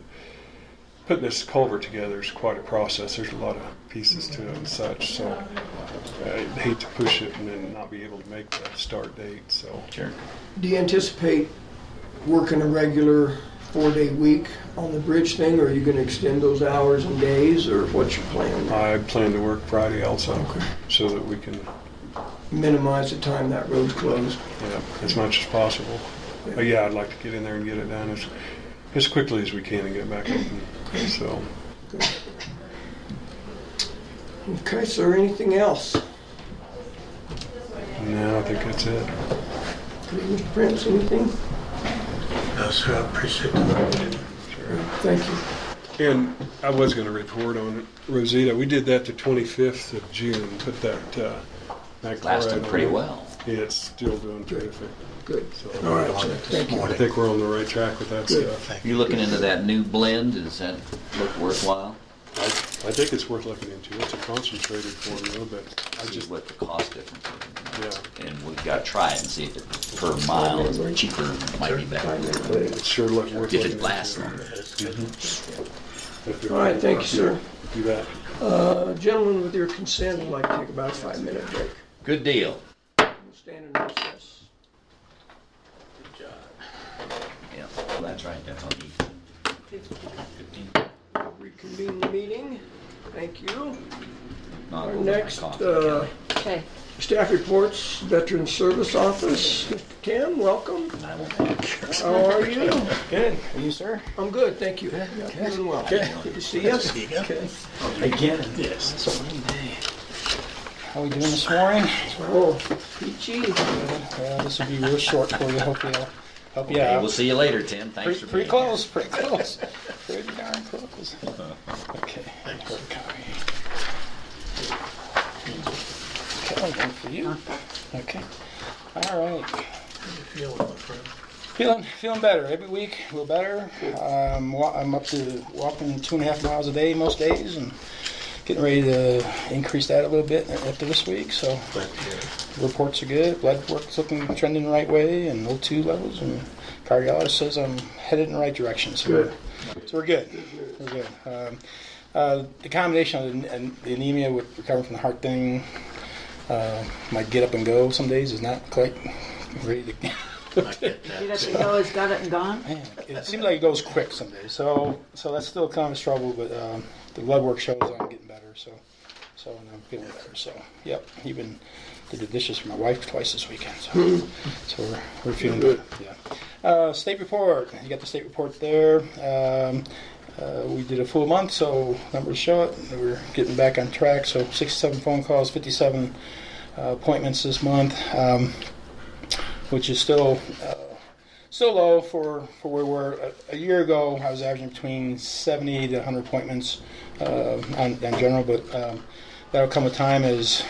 putting this culvert together is quite a process. There's a lot of pieces to it and such, so I hate to push it and then not be able to make the start date. So Sure. Do you anticipate working a regular 4-day week on the bridge thing, or are you going to extend those hours and days, or what's your plan? I plan to work Friday also, so that we can, Minimize the time that road's closed. as much as possible. But yeah, I'd like to get in there and get it done as quickly as we can and get it back open. So. Okay, sir, anything else? No, I think that's it. Mr. Prince, anything? No, sir, I appreciate the work you do. Thank you. And I was going to report on Rosita. We did that the 25th of June. Put that Lasted on pretty it. well. Yeah, it's still doing terrific. Good. So All right, On sir. it this Thank you. I morning. think we're on the right track with that Good. stuff. You looking into that new blend? Does that look worthwhile? I think it's worth looking into. It's a concentrated formula, but I See just, what the cost difference is. yeah, And we've got to try it and see if it per mile is cheaper, it might be better. it's sure worth looking If into. it lasts longer. If All right, thank you, sir. You bet. Gentlemen, with your consent, I'd like to take about a 5-minute break. Good deal. We'll stand in recess. Yeah, well, that's right, that's on E. 15. Reconvene the meeting. Thank you. Not Our over my next coffee, Okay. staff reports, Veteran Service Office. Mr. Tim, welcome. I won't take care. How are you? Good. Are you, sir? I'm good, thank you. Yeah, doing well. Good. Good to see you. Again? Yes. How are we doing this morning? Oh, peachy. Well, this will be real short for you. Hopefully I'll help you Okay, out. we'll see you later, Tim. Thanks for Pretty being here. close, pretty close. Pretty darn close. Okay. Okay, one for you. Okay. All right. How you feeling, my friend? Feeling better. Every week, a little better. I'm up to walking 2.5 miles a day most days, and getting ready to increase that a little bit after this week. So reports are good. Blood work's trending the right way, and O2 levels, and cardiologist says I'm headed in the right direction. So Good. We're good. We're good. The combination of the anemia with recovering from the heart thing, my get up and go some days is not quite ready to. I get that. You got to go, it's got it and gone? Man, it seems like it goes quick some days. So that's still kind of a struggle, but the blood work shows I'm getting better. So I'm feeling better. So yep, even did the dishes for my wife twice this weekend. So we're feeling good. Yeah. State report. You got the state report there. We did a full month, so numbers show it. We're getting back on track. So 67 phone calls, 57 appointments this month, which is still low for where we were. A year ago, I was averaging between 70 to 100 appointments on general, but that'll come a time as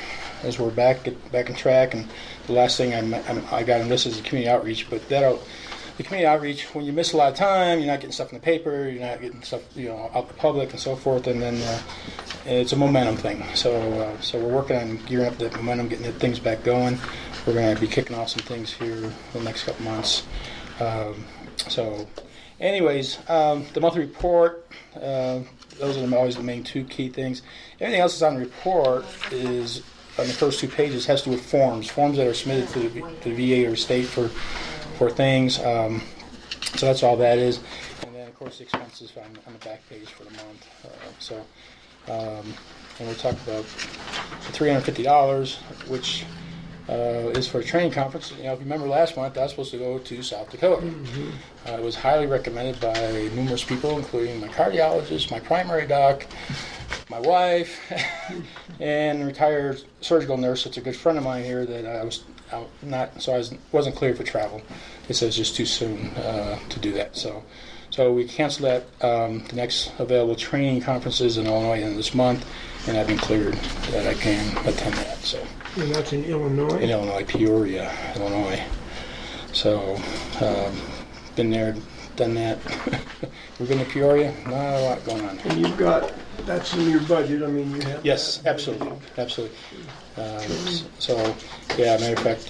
we're get back on track. And the last thing I got on this is the community outreach, but the community outreach, when you miss a lot of time, you're not getting stuff in the paper, you're not getting stuff out to the public and so forth, and then it's a momentum thing. So we're working on gearing up that momentum, getting the things back going. We're going to be kicking off some things here the next couple months. Anyways, the monthly report, those are always the main two key things. Everything else that's on the report is, on the first 2 pages, has to do with forms that are submitted to the VA or state for things. So that's all that is. And then, of course, the expenses on the back page for the month. And we're talking about $350, which is for a training conference. If you remember last month, I was supposed to go to South Dakota. It was highly recommended by numerous people, including my cardiologist, my primary doc, my wife, and a retired surgical nurse that's a good friend of mine here that I wasn't clear for travel. It says just too soon to do that. So we canceled that. The next available training conferences in Illinois in this month, and I've been cleared that I can attend that. So. And that's in Illinois? In Illinois, Peoria, Illinois. So, been there, done that. We've been to Peoria, not a lot going on there. And that's in your budget, I mean, you have. Yes, absolutely. So, yeah, matter of fact,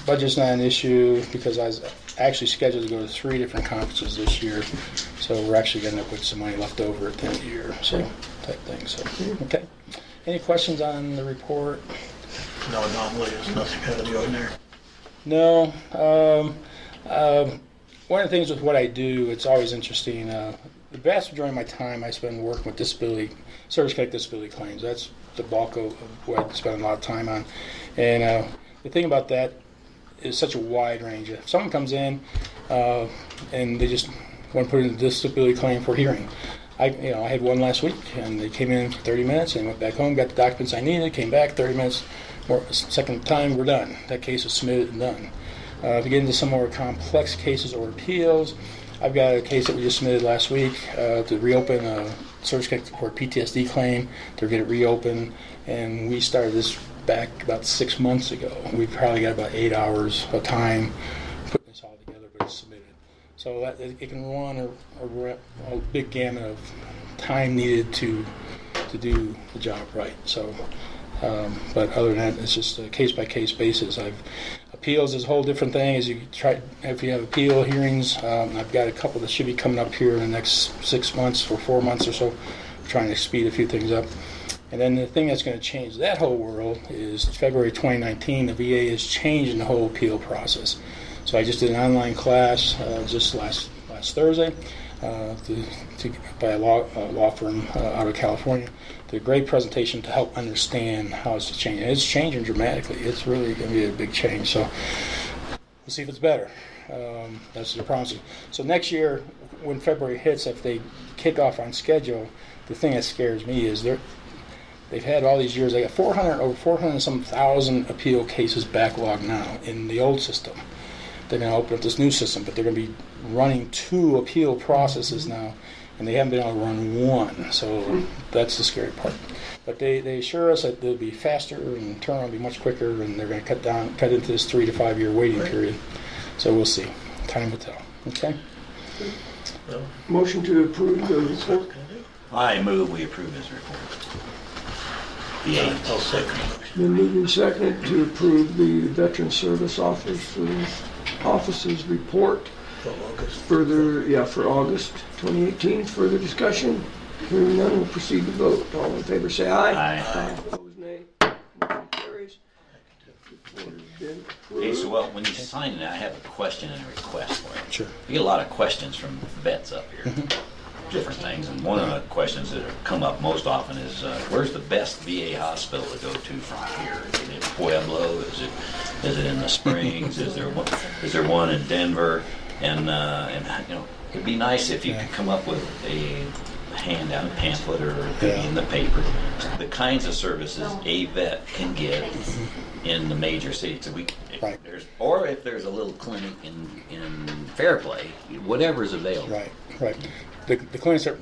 budget's not an issue because I was actually scheduled to go to 3 different conferences this year. So we're actually going to end up with some money left over at the end of the year, so type thing. So, okay. Any questions on the report? No anomaly, there's nothing out of the ordinary. No. One of the things with what I do, it's always interesting. The vast majority of my time I spend working with service-connected disability claims. That's the bulk of what I spend a lot of time on. And the thing about that is such a wide range. If someone comes in and they just want to put in a disability claim for hearing, I had one last week, and they came in for 30 minutes and went back home, got the documents I needed, came back 30 minutes. Second time, we're done. That case is submitted and done. If we get into some more complex cases or appeals, I've got a case that we just submitted last week to reopen a surgical or PTSD claim, to get it reopened, and we started this back about 6 months ago. We've probably got about 8 hours of time putting this all together, but it's submitted. So that it can run a big gamut of time needed to to do the job right. So, but other than that, it's just a case-by-case basis. Appeals is a whole different thing. As you try, if you have appeal hearings, I've got a couple that should be coming up here in the next 6 months or 4 months or so, trying to speed a few things up. And then the thing that's going to change that whole world is February 2019, the VA is changing the whole appeal process. So I just did an online class just last Thursday by a law firm out of California. Did a great presentation to help understand how it's changing. It's changing dramatically. It's really going to be a big change. So we'll see if it's better. That's what they're promising. So next year, when February hits, if they kick off on schedule, the thing that scares me is they've had all these years. They got over 400 some thousand appeal cases backlogged now in the old system. They're going to open up this new system, but they're going to be running 2 appeal processes now, and they haven't been able to run 1. So that's the scary part. But they assure us that they'll be faster and turnaround will be much quicker, and they're going to cut into this 3 to 5 year waiting period. So we'll see. Time will tell. Okay. Motion to approve the report. I move we approve his report. I'll second the motion. Been moved and seconded to approve the Veteran Service Office's report For August. for August 2018. Further discussion? Hearing none, we'll proceed to vote. All in favor say aye. Aye. Opposed, nay. Motion carries. Report has been approved. Hey, so when you sign it, I have a question and a request for you. Sure. We get a lot of questions from vets up here, different things, and one of the questions that have come up most often is, where's the best VA hospital to go to from here? Is it in Pueblo? Is it in the Springs? Is there one in Denver? And it'd be nice if you could come up with a handout, a pamphlet, or in the paper, the kinds of services a vet can get in the major cities. So or if there's a little clinic in Fairplay, whatever's available. Right. The clinics are,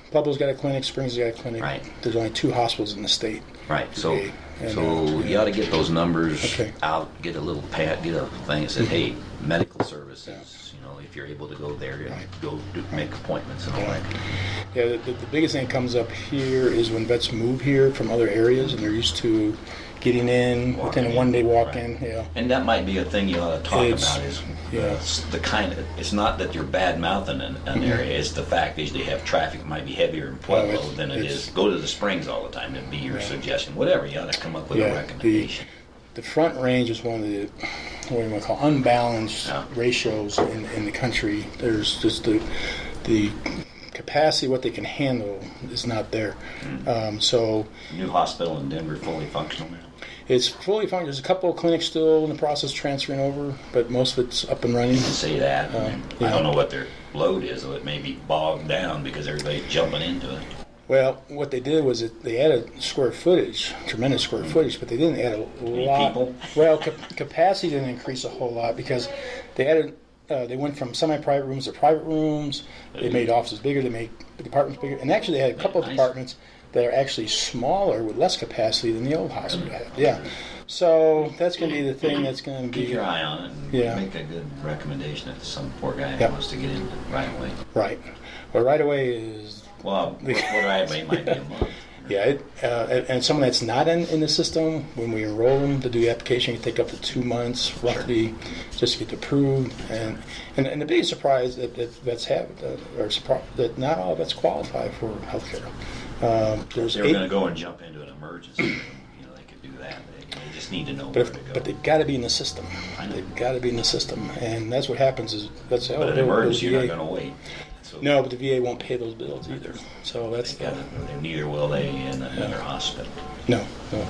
Pueblo's got a clinic, Springs has got a clinic. Right. There's only 2 hospitals in the state. Right. So And, you ought to get those numbers Okay. out. Get a little pad. Get a thing that says, "Hey, medical services. If you're able to go there, go make appointments and all that." Yeah, the biggest thing that comes up here is when vets move here from other areas and they're used to getting in within a 1 day walk-in. Yeah. And that might be a thing you ought to talk It's- about is yeah. the kind of, it's not that you're bad mouthing an area, it's the fact that they have traffic might be heavier in Pueblo than it is. Go to the Springs all the time. That'd be your suggestion. Whatever, you ought to come up with a recommendation. The Front Range is one of the, what do you want to call, unbalanced ratios in the country. There's just the capacity, what they can handle, is not there. So New hospital in Denver fully functional now. it's fully functional. There's a couple of clinics still in the process transferring over, but most of it's up and running. You can say that. I don't know what their load is, so it may be bogged down because everybody's jumping into it. Well, what they did was they added square footage, tremendous square footage, but they didn't add a lot. People? Well, capacity didn't increase a whole lot because they added. They went from semi-private rooms to private rooms. They made offices bigger. They made departments bigger, and actually they had a couple of departments that are actually smaller with less capacity than the old hospital had. Yeah. So that's going to be the thing that's going to be. Keep your eye on it and make a good recommendation if some poor guy wants to get in right away. Right. Well, right away is. Well, right away might be a month. Yeah, and someone that's not in the system, when we enroll them to do the application, it can take up to 2 months roughly just to get approved. And the biggest surprise that vets have, that not all vets qualify for health care. If they were going to go and jump into an emergency room, they could do that. They just need to know where to go. But they've got to be in the system. They've got to be in the system. And that's what happens is, let's say, But an emergency, you're not going to wait. So no, but the VA won't pay those bills either. So that's neither will they in another hospital. No.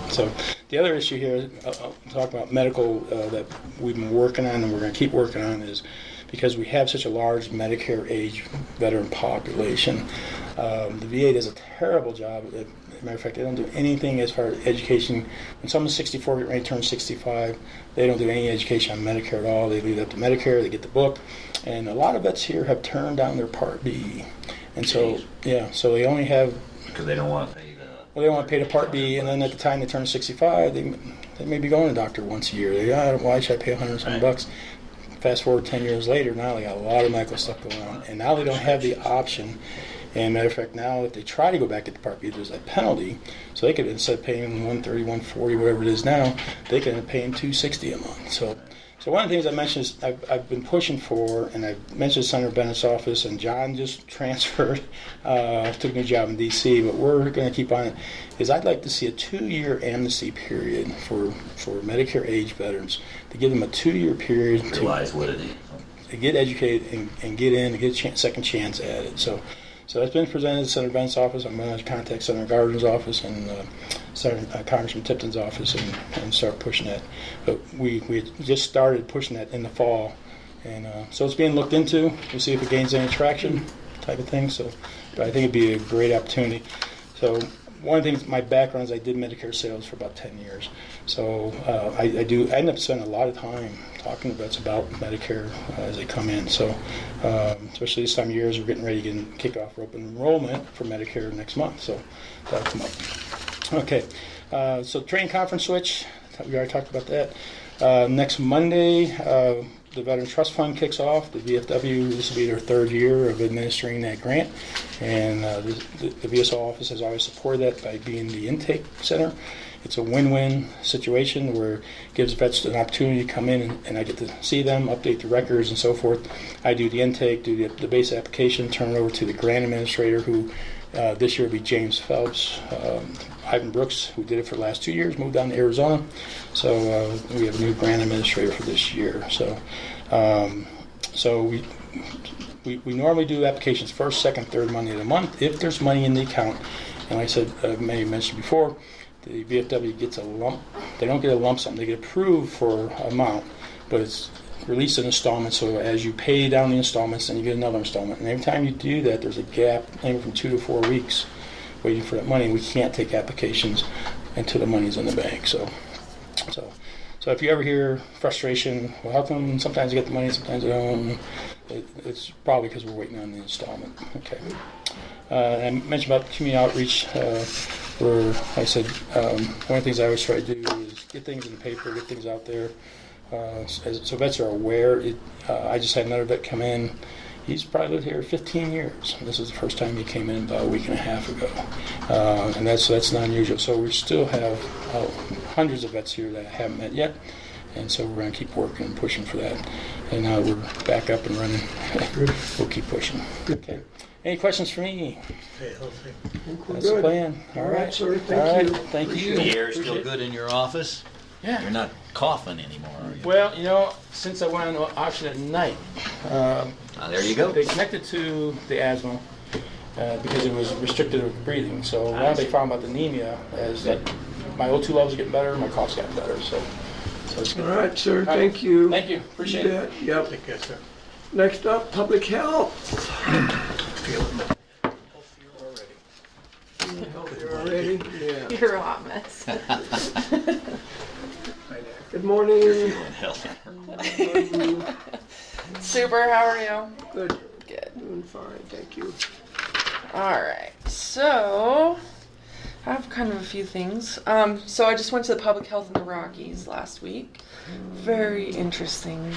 So the other issue here, I'll talk about medical that we've been working on and we're going to keep working on, is because we have such a large Medicare age veteran population. The VA does a terrible job. As a matter of fact, they don't do anything as far as education. When someone's 64, getting ready to turn 65, they don't do any education on Medicare at all. They leave it up to Medicare. They get the book. And a lot of vets here have turned down their Part B. And so, so they only have... Because they don't want to pay the... Well, they don't want to pay the Part B, and then at the time they turn 65, they may be going to the doctor once a year. Why should I pay $100 some bucks? Fast forward 10 years later, now they got a lot of medical stuff going on. And now they don't have the option. And matter of fact, now if they try to go back into Part B, there's a penalty. So they could, instead of paying $130, $140, whatever it is now, they can end up paying $260 a month. So one of the things I mentioned is I've been pushing for, and I mentioned Senator Bennett's office, and John just transferred, took a new job in D.C., but we're going to keep on it, is I'd like to see a 2-year amnesty period for Medicare age veterans, to give them a 2-year period Realize what it is. to get educated and get in and get a second chance at it. So that's been presented to Senator Bennett's office. I'm going to contact Senator Gardner's office and Congressman Tipton's office and start pushing that. But we just started pushing that in the fall, and so it's being looked into. We'll see if it gains any traction, type of thing. So, but I think it'd be a great opportunity. So one of the things, my background is I did Medicare sales for about 10 years. So I end up spending a lot of time talking to vets about Medicare as they come in. So especially this time of year, as we're getting ready to kick off open enrollment for Medicare next month. So that'll come up. Okay, so training conference switch, we already talked about that. Next Monday, the Veterans Trust Fund kicks off. The VFW, this will be their 3rd year of administering that grant. And the VSO office has always supported that by being the intake center. It's a win-win situation where it gives vets an opportunity to come in and I get to see them, update the records and so forth. I do the intake, do the base application, turn it over to the grant administrator, who this year will be James Phelps. Ivan Brooks, who did it for the last 2 years, moved down to Arizona. So we have a new grant administrator for this year. So we normally do applications first, second, third Monday of the month if there's money in the account. And like I said, I may have mentioned before, the VFW gets a lump. They don't get a lump sum. They get approved for amount, but it's released in installments. So as you pay down the installments, then you get another installment. And every time you do that, there's a gap, anywhere from 2 to 4 weeks, waiting for that money. We can't take applications until the money's in the bank. So if you ever hear frustration, well, how come sometimes you get the money, sometimes you don't? It's probably because we're waiting on the installment. Okay. I mentioned about community outreach, where like I said, one of the things I always try to do is get things in the paper, get things out there, so vets are aware. I just had another vet come in. He's probably lived here 15 years. This is the first time he came in about a week and a half ago, and that's not unusual. So we still have hundreds of vets here that I haven't met yet, and so we're going to keep working and pushing for that. And now we're back up and running. We'll keep pushing. Okay. Any questions for me? Hey, healthy. That's the plan. All right, sir. Thank you. Thank you. The air's still good in your office? Yeah. You're not coughing anymore, are you? Well, since I went on the auction at night, There you go. they connected to the asthma because it was restricted with breathing. So now they found about the anemia as that my O2 levels are getting better, my cough's gotten better. So it's good. All right, sir. Thank you. Thank you. Appreciate it. Yep. Take care, sir. Next up, public health. Feeling healthier already. Healthier already? Yeah. You're a hot mess. Good morning. Feeling healthy. Super, how are you? Good. Good. Doing fine. Thank you. Alright, so I have kind of a few things. So I just went to the public health in the Rockies last week. Very interesting.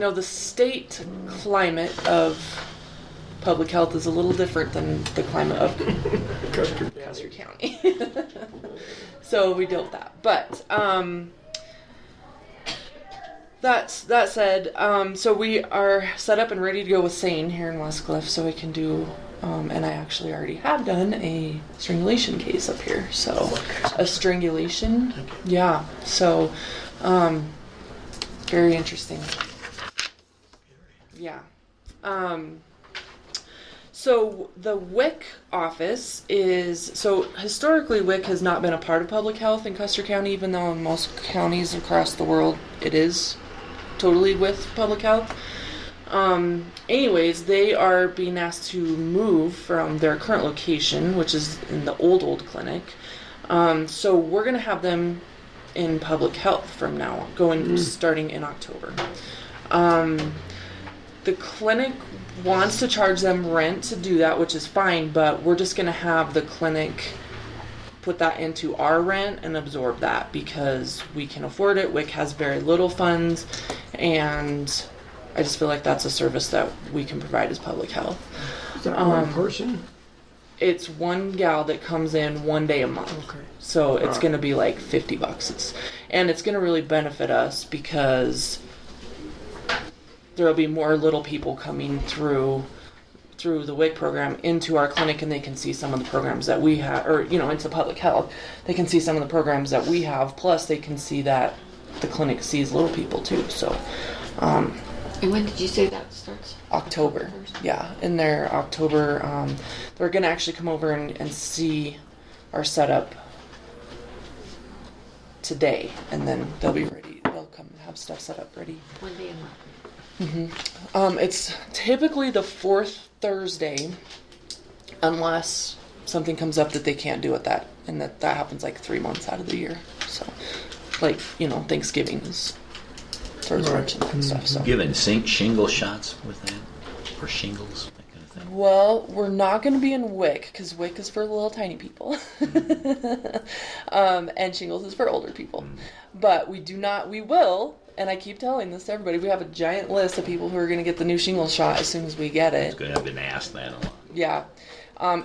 The state climate of public health is a little different than the climate of Custer County. So we dealt with that. But that said, so we are set up and ready to go with SANE here in Westcliff, so we can do, and I actually already have done a strangulation case up here. So a strangulation, yeah. So very interesting. Yeah. So the WIC office so historically WIC has not been a part of public health in Custer County, even though in most counties across the world it is totally with public health. Anyways, they are being asked to move from their current location, which is in the old clinic. So we're going to have them in public health from now on, starting in October. The clinic wants to charge them rent to do that, which is fine, but we're just going to have the clinic put that into our rent and absorb that because we can afford it. WIC has very little funds, and I just feel like that's a service that we can provide as public health. Is that one person? It's one gal that comes in one day a month. Okay. So it's Alright. going to be like $50. And it's going to really benefit us because there'll be more little people coming through the WIC program into our clinic, and they can see some of the programs that we have, or, you know, into public health. They can see some of the programs that we have, plus they can see that the clinic sees little people too. So, And when did you say that starts? October. Yeah, in their October, they're going to actually come over and see our setup today, and then they'll be ready. They'll come and have stuff set up ready. One day a month. It's typically the fourth Thursday, unless something comes up that they can't do at that, and that happens like 3 months out of the year. So, like, you know, Thanksgiving is towards lunch and stuff. So, Giving shingle shots with that, for shingles, that kind of thing. well, we're not going to be in WIC because WIC is for little tiny people, and shingles is for older people. But we will. And I keep telling this to everybody, we have a giant list of people who are going to get the new shingle shot as soon as we get it. It's good. I've been asked that a lot. Yeah.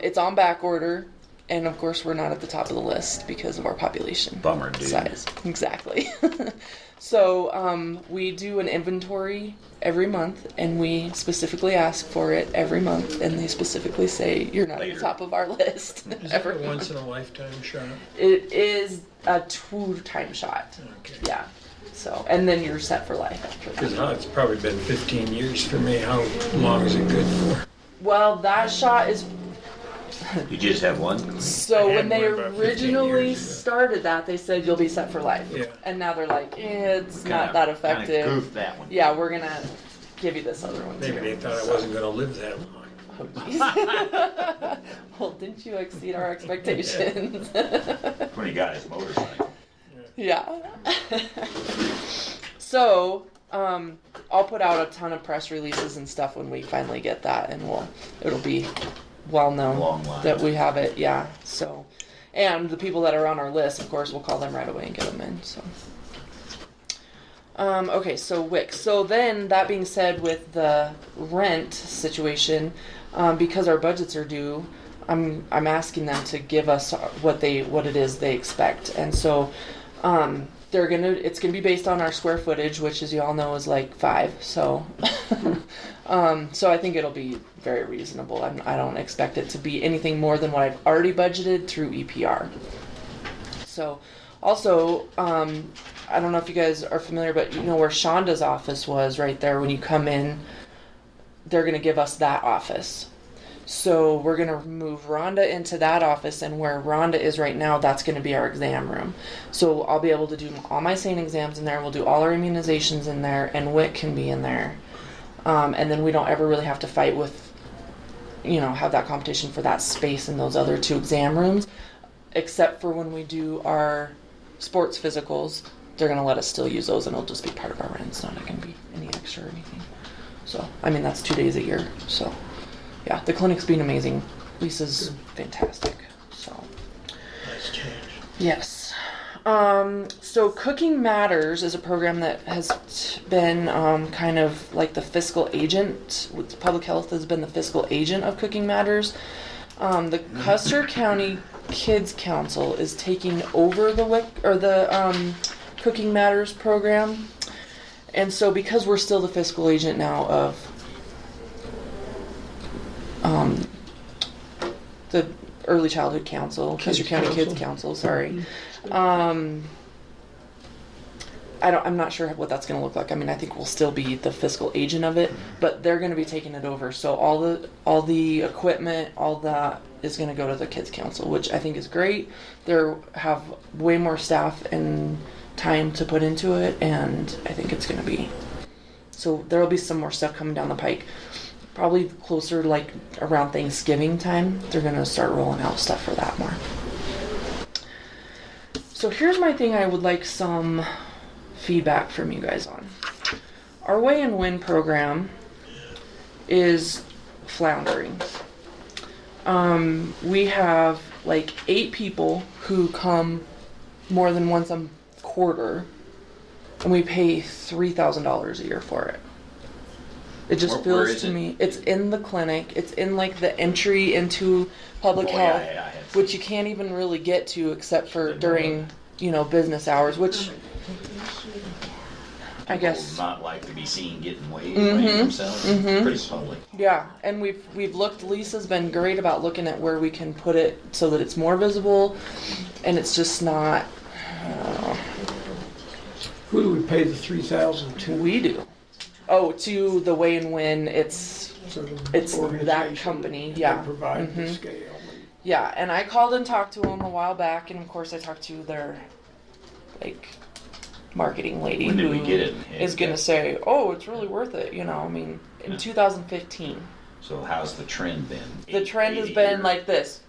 It's on back order. And of course, we're not at the top of the list because of our population Bummer, dude. size. Exactly. So we do an inventory every month, and we specifically ask for it every month. And they specifically say, you're not at Later. the top of our list. Is that a once in a lifetime shot? It is a 2-time shot. Okay. Yeah. So, and then you're set for life after that. Because it's probably been 15 years for me. How long is it good for? Well, that shot is. You just have one? So I when had they one about 15 originally years ago. started that, they said you'll be set for life. Yeah. And now they're like, it's Kinda- not that kinda effective. goofed that one. Yeah, we're gonna give you this other one. Maybe too. they thought I wasn't going to live that long. Oh, geez. Well, didn't you exceed our expectations? When he got his motorcycle. Yeah. So, I'll put out a ton of press releases and stuff when we finally get that, and it'll be well known Long line. that we have it. Yeah. So, and the people that are on our list, of course, we'll call them right away and get them in. So. Okay, so WIC. So then, that being said, with the rent situation, because our budgets are due, I'm asking them to give us what it is they expect, and so it's gonna be based on our square footage, which, as you all know, is like 5. So, so I think it'll be very reasonable. I don't expect it to be anything more than what I've already budgeted through EPR. So, also, I don't know if you guys are familiar, but you know where Shonda's office was right there. When you come in, they're gonna give us that office. So we're going to move Rhonda into that office, and where Rhonda is right now, that's going to be our exam room. So I'll be able to do all my SANE exams in there. We'll do all our immunizations in there, and WIC can be in there. And then we don't ever really have to fight with, have that competition for that space in those other 2 exam rooms, except for when we do our sports physicals. They're going to let us still use those, and it'll just be part of our rent. It's not going to be any extra or anything. So, that's 2 days a year, so... Yeah, the clinic's been amazing. Lisa's fantastic. So, Nice change. yes. So Cooking Matters is a program that has been kind of like the fiscal agent. Public Health has been the fiscal agent of Cooking Matters. The Custer County Kids Council is taking over the Cooking Matters program. And so because we're still the fiscal agent now of the Early Childhood Council, Custer County Kids Council, sorry. I'm not sure what that's going to look like. I think we'll still be the fiscal agent of it, but they're going to be taking it over. So all the equipment, all that is going to go to the Kids Council, which I think is great. They have way more staff and time to put into it, and I think it's going to be. So there will be some more stuff coming down the pike. Probably closer to like around Thanksgiving time, they're going to start rolling out stuff for that more. So here's my thing I would like some feedback from you guys on. Our Way and Win program is floundering. We have like 8 people who come more than once a quarter, and we pay $3,000 a year for it. It just Where feels is to it? me, it's in the clinic. It's in like the entry into public Oh, yeah, health, yeah, I had which you can't even really get to except for during, business hours, which I guess. People not like to be seen getting way Mhm, away themselves. mhm. Pretty public. Yeah, and we've looked. Lisa's been great about looking at where we can put it so that it's more visible, and it's just not. Who do we pay the 3,000 to? We do. Oh, to the way and when it's Sort of It's that organization company, that yeah. Provide the Mhm. scale. yeah. And I called and talked to them a while back, and of course I talked to their like marketing lady When did who we get it? is gonna say, oh, it's really worth it. I mean, in 2015, So how's the trend been? the trend has 80 been or- like this.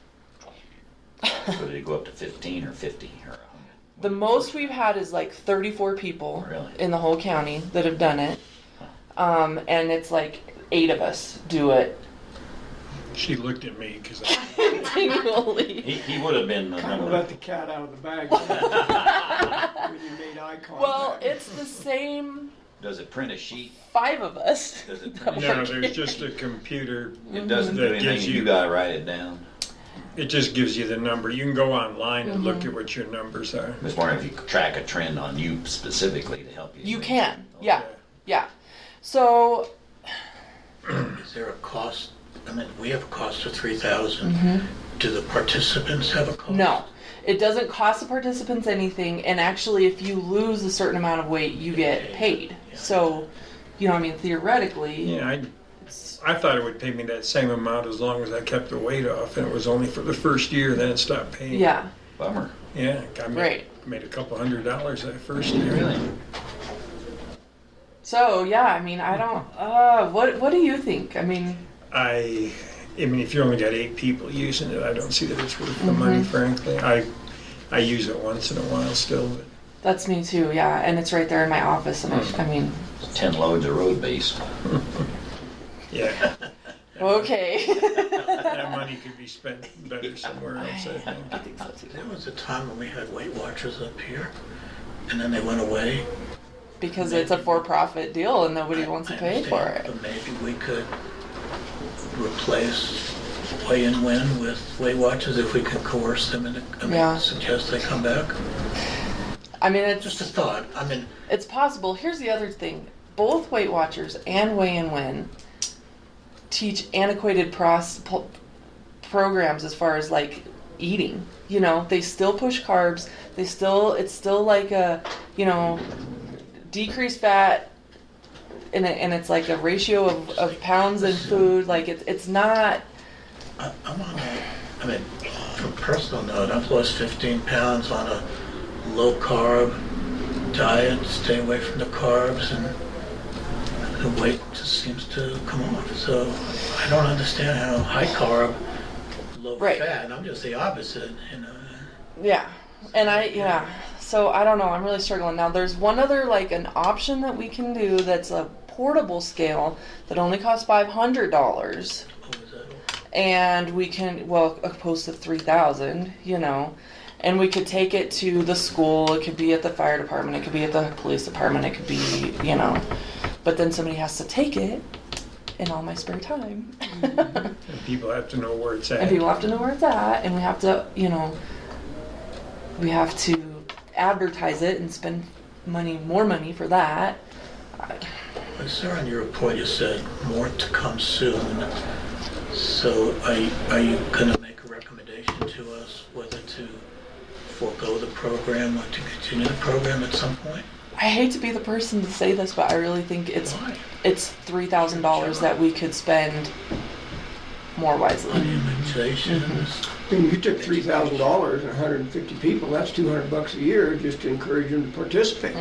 So did it go up to 15 or 50 or 100? The most we've had is like 34 people Really? in the whole county that have done it. And it's like 8 of us do it She looked at me because continually. He would have been the Kind of number. let the cat out of the bag when you made eye contact. Well, it's the same Does it print a sheet? 5 of us. Does it that print a no, work there's it. just a computer. It doesn't do That anything. gives You you- gotta write it down. It just gives you the number. You can go online and look at what your numbers are. I was wondering if you could track a trend on you specifically to help you. You can, yeah, yeah. So, Is there a cost? I mean, we have a cost of 3,000. Mm-hmm. Do the participants have a cost? no, it doesn't cost the participants anything, and actually, if you lose a certain amount of weight, you get paid. So, theoretically, Yeah, I thought it would pay me that same amount as long as I kept the weight off, and it was only for the first year. Then it stopped paying. yeah, Bummer. Yeah, I made, Right. made a couple $100 that first year. Really? So, yeah, I don't, what do you think? I mean, if you only got 8 people using it, I don't see that it's worth the money, frankly. I use it once in a while still, but That's me too, yeah, and it's right there in my office, and 10 loads of road base. yeah, okay. that money could be spent better somewhere else, I think. I think so too. There was a time when we had Weight Watchers up here, and then they went away. Because it's a for-profit deal and nobody wants to I pay for understand, it. But maybe we could replace Weigh and Win with Weight Watchers if we can coerce them into, Yeah. suggest they come back. Just a It's thought. it's possible. Here's the other thing: both Weight Watchers and Weigh and Win teach antiquated programs as far as like eating. They still push carbs. It's still like a decreased fat, and it's like a ratio of pounds in food. Like it's not. I'm on a, from personal note, I've lost 15 pounds on a low carb diet, stay away from the carbs, and the weight just seems to come off. So I don't understand how high carb, low Right. fat, and I'm just the opposite, Yeah, and so I don't know, I'm really struggling. Now there's one other, like an option that we can do that's a portable scale that only costs $500, What was that? and we can, opposed to 3,000, and we could take it to the school, it could be at the fire department, it could be at the police department, it could be, but then somebody has to take it in all my spare time. And people have to know where it's at. And people have to know where it's at, and we have to, we have to advertise it and spend more money for that. I saw on your report you said more to come soon. So are you going to make a recommendation to us whether to forego the program or to continue the program at some point? I hate to be the person to say this, but I really think it's Why? $3,000 that we could spend more wisely. On immunizations. You took $3,000 and 150 people, that's $200 a year just to encourage them to participate.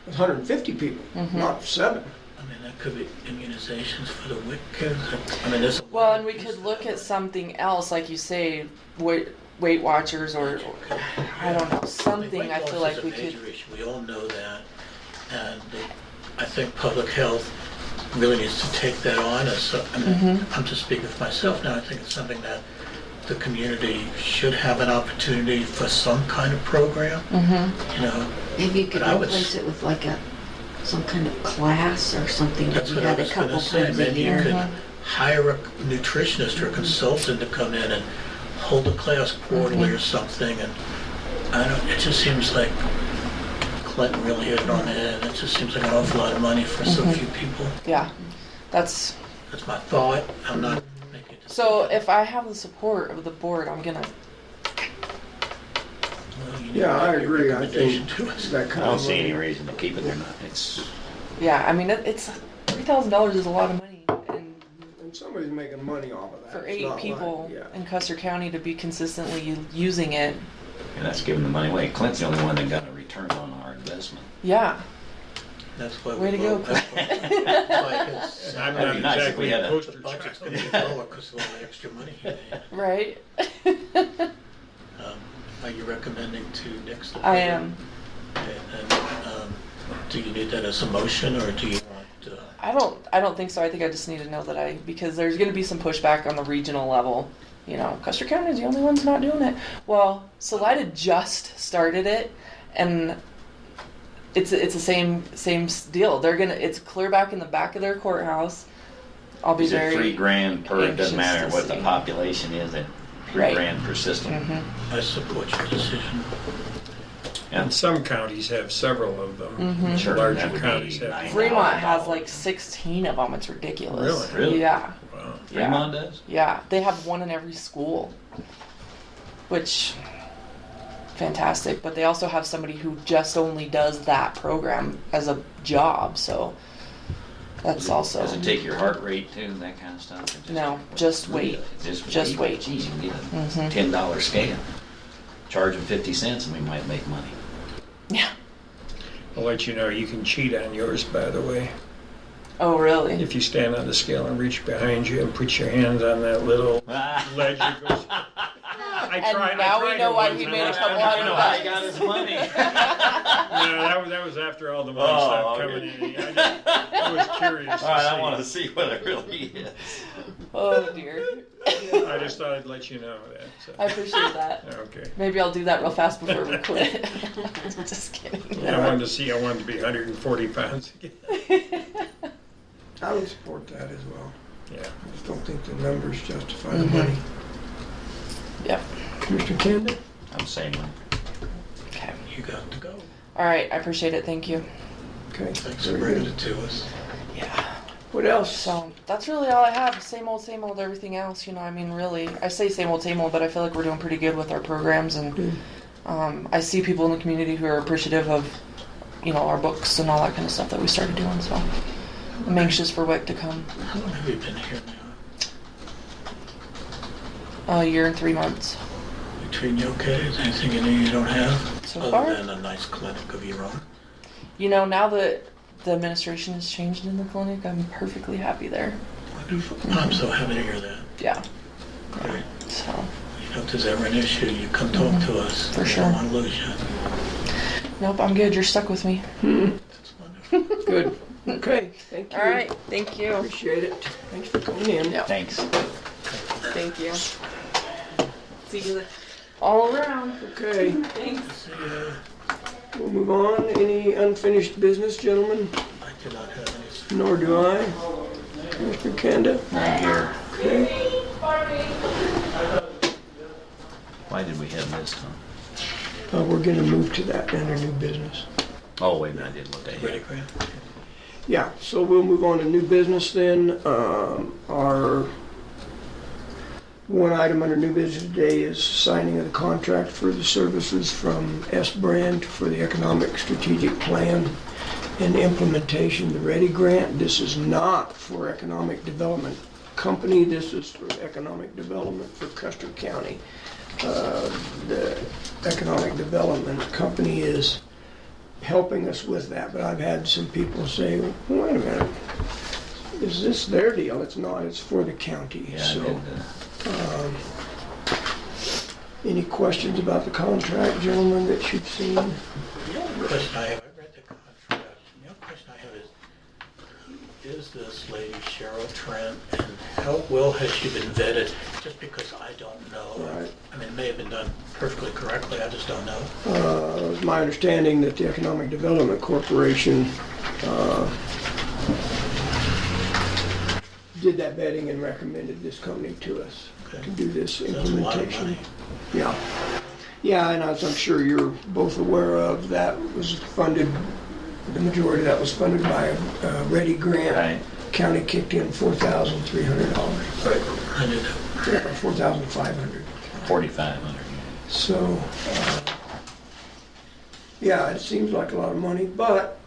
That's 150 people, not 7. That could be immunizations for the WIC kids. There's a Well, lot and we of could these- look at something else, like you say, Weight Watchers, or I don't know, something. Weight I feel loss like is we a could. major issue. We all know that, and I think public health really needs to take that on. I'm just speaking for myself now. I think it's something that the community should have an opportunity for some kind of program. Maybe you could But I would replace it with like a some kind of class or something that That's we what I had a was gonna couple say. times a Maybe you year. could hire a nutritionist or a consultant to come in and hold a class quarterly or something. And I don't, it just seems like Clinton really hit it on the head. It just seems like an awful lot of money for so few people. Yeah, that's, That's my thought. I'm not making a decision. so if I have the support of the board, I'm gonna, Well, you need Yeah, to I make your agree. I recommendation think to us. that I kind don't of see any money. reason to keep it or not. It's, yeah, I mean, it's, $3,000 is a lot of money, and And somebody's making money off of that. for It's 8 not people like- yeah. in Custer County to be consistently using it, and that's giving the money away. Clint's the only one that got a return on our investment. yeah. That's why Way to we go, vote. That's why it's- I'm That'd not be nice if exactly we had a a- The poster budget's child. gonna be lower because of all the extra money you need. Right? Are you recommending to nix the I program? am. Okay, and, do you need that as a motion, or do you want, I don't think so. I think I just need to know that because there's going to be some pushback on the regional level. You know, Custer County is the only one's not doing it. Well, Salida just started it, and it's the same deal. It's clear back in the back of their courthouse. I'll be Is it very $3,000 per? It anxious doesn't matter to what the see. population is. At Right. $3,000 per system. Mm-hmm. I support your decision. Yeah. And some counties have several of them. Sure, Larger that would be counties have. nice. Fremont has like 16 of them. It's ridiculous. Really? Really? Yeah. Wow. Yeah. Fremont does? Yeah, they have one in every school, which fantastic. But they also have somebody who just only does that program as a job. So that's also Does it take your heart rate too, that kind of stuff? Or just- No, just weight. Just weight. Geez, you can get a $10 scale. Charge them 50 cents and we might make money. yeah. I'll let you know, you can cheat on yours, by the way. Oh really? If you stand on the scale and reach behind you and put your hands on that little ledge that goes. And now we know why he made a couple $100 bucks. got his money. No, that was after all the money stopped coming in. I was curious to All right, see. I want to see what it really is. Oh dear. I just thought I'd let you know that. So. I appreciate that. Okay. Maybe I'll do that real fast before we quit. Just kidding. I wanted to be 140 pounds again. I would support that as well. Yeah. I just don't think the numbers justify the money. Yep. Commissioner Kanda? I'm saying, Okay. You got to go. All right. I appreciate it. Thank you. Okay. Thanks for very bringing good. it to us. Yeah. What else? So that's really all I have. Same old, everything else. You know, I mean, really, I say same old, but I feel like we're doing pretty good with our programs, and I see people in the community who are appreciative of, you know, our books and all that kind of stuff that we started doing. So I'm anxious for WIC to come. How long have you been here now? A year and 3 months. You treating you okay? Is there anything in there you don't have? So Other far? than a nice clinic of your own? You know, now that the administration has changed in the clinic, I'm perfectly happy there. Wonderful. I'm so happy to hear that. Yeah. Great. So You know, if there's ever an issue, you come talk to us. For We sure. don't want to lose you. nope, I'm good. You're stuck with me. That's wonderful. Good. Okay, thank you. All right. Thank you. Appreciate it. Thanks for coming in. Yep. thanks. Thank you. See you all around. Okay, Thanks. See ya. we'll move on. Any unfinished business, gentlemen? I do not have any. Nor do I. Commissioner Kanda? Right here. Okay. Why did we have this, Tom? We're gonna move to that under new business. Oh, wait a minute, I did look at Ready, it. Grant? Yeah, so we'll move on to new business then. Our one item under new business today is signing of the contract for the services from S Brand for the Economic Strategic Plan and Implementation, the READY Grant. This is not for Economic Development Company, this is for Economic Development for Custer County. The Economic Development Company is helping us with that, but I've had some people say, wait a minute, is this their deal? It's not, it's for the county. Yeah, I So, did, any questions about the contract, gentlemen, that you've seen? The only question I have, I read the contract. The only question I have is this lady Cheryl Trent, and how well has she been vetted? Just because I don't know. Right. I mean, it may have been done perfectly correctly, I just don't know. my understanding that the Economic Development Corporation did that vetting and recommended this company to us to do this That's a lot of implementation. money. Yeah. Yeah, and as I'm sure you're both aware of, that was funded, the majority of that was funded by a Ready grant. Right. County kicked in $4,300. Right, I knew that. Yeah, 4,500. 4,500. So, yeah, it seems like a lot of money, but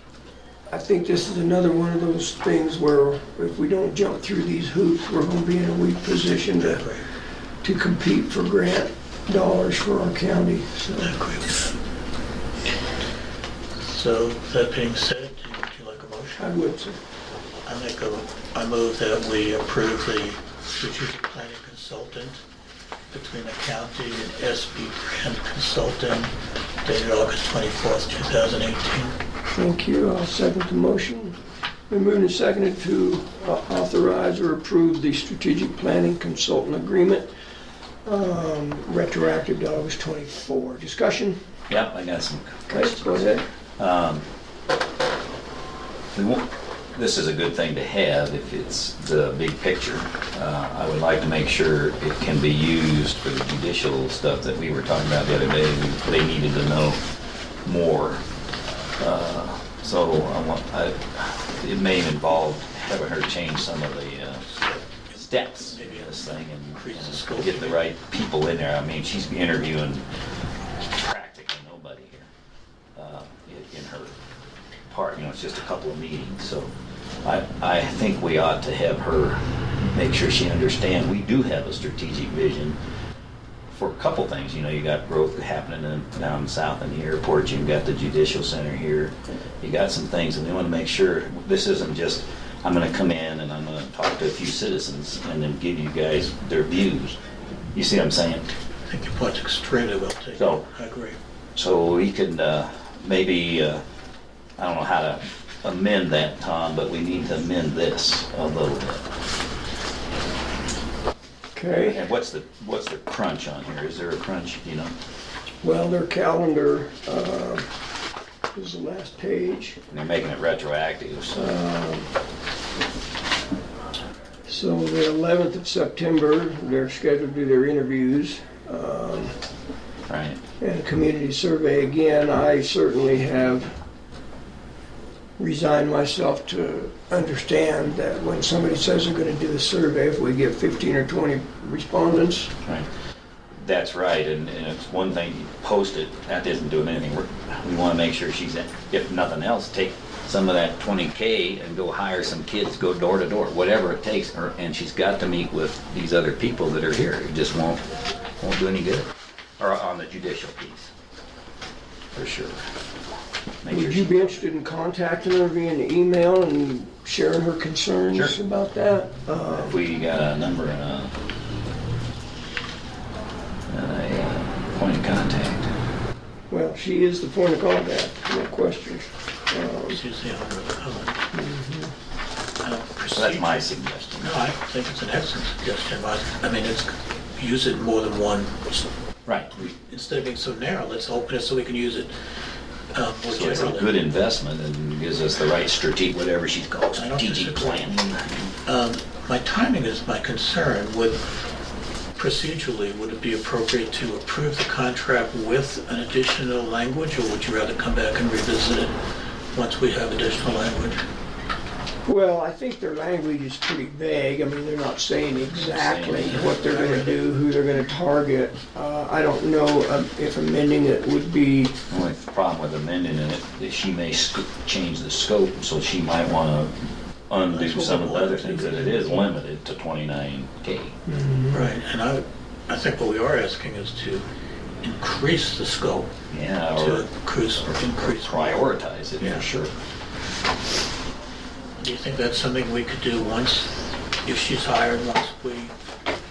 I think this is another one of those things where if we don't jump through these hoops, we're going to be in a weak position to compete for grant dollars for our county. So, I agree with that. So, that being said, would you like a motion? I would say. I move that we approve the strategic planning consultant between the county and SB Grant Consulting dated August 24th, 2018. Thank you. I'll second the motion. Been moved and seconded to authorize or approve the strategic planning consultant agreement, retroactive to August 24. Discussion? Yep, I got some Okay, questions. go ahead. This is a good thing to have if it's the big picture. I would like to make sure it can be used for the judicial stuff that we were talking about the other day. They needed to know more. So it may involve having her change some of the steps in this thing and get the right people in there. I mean, she's interviewing practically nobody here in her part. You know, it's just a couple of meetings. So I think we ought to have her make sure she understands we do have a strategic vision for a couple things. You know, you got growth happening down south in the airport. You've got the judicial center here. You got some things, and we want to make sure this isn't just I'm going to come in and I'm going to talk to a few citizens and then give you guys their views. You see what I'm saying? I think your point's extremely well taken. So, I agree. So we could maybe, I don't know how to amend that, Tom, but we need to amend this a little bit. Okay. And what's the crunch on here? Is there a crunch, you know? Well, their calendar is the last page. And they're making it retroactive, so. So the 11th of September, they're scheduled to do their interviews. Right. And community survey again. I certainly have resigned myself to understand that when somebody says they're going to do a survey, if we get 15 or 20 respondents. Right. That's right, and it's one thing, you post it, that isn't doing anything. We want to make sure she's, if nothing else, take some of that 20K and go hire some kids, go door to door, whatever it takes, and she's got to meet with these other people that are here. It just won't do any good. Or on the judicial piece, for sure. Would you be interested in contacting her via an email and sharing her concerns about that? If we got a number and a point of contact. Well, she is the point of contact, no question. She's the owner of the company. So that's my suggestion. No, I think it's an excellent suggestion. I mean, it's use it more than one. Right. Instead of being so narrow, let's open it so we can use it more So it's a generally. good investment and gives us the right strategic, whatever she's called, I don't strategic disagree. planning. My timing is my concern. Procedurally, would it be appropriate to approve the contract with an additional language, or would you rather come back and revisit it once we have additional language? Well, I think their language is pretty vague. I mean, they're not saying exactly what they're going to do, who they're going to target. I don't know if amending it would be... The only problem with amending it is she may change the scope, so she might want to undo some of the other things that it is limited to 29K. Right, and I think what we are asking is to increase the scope. Yeah, To or increase. prioritize it, Yeah. for sure. Do you think that's something we could do once, if she's hired, once we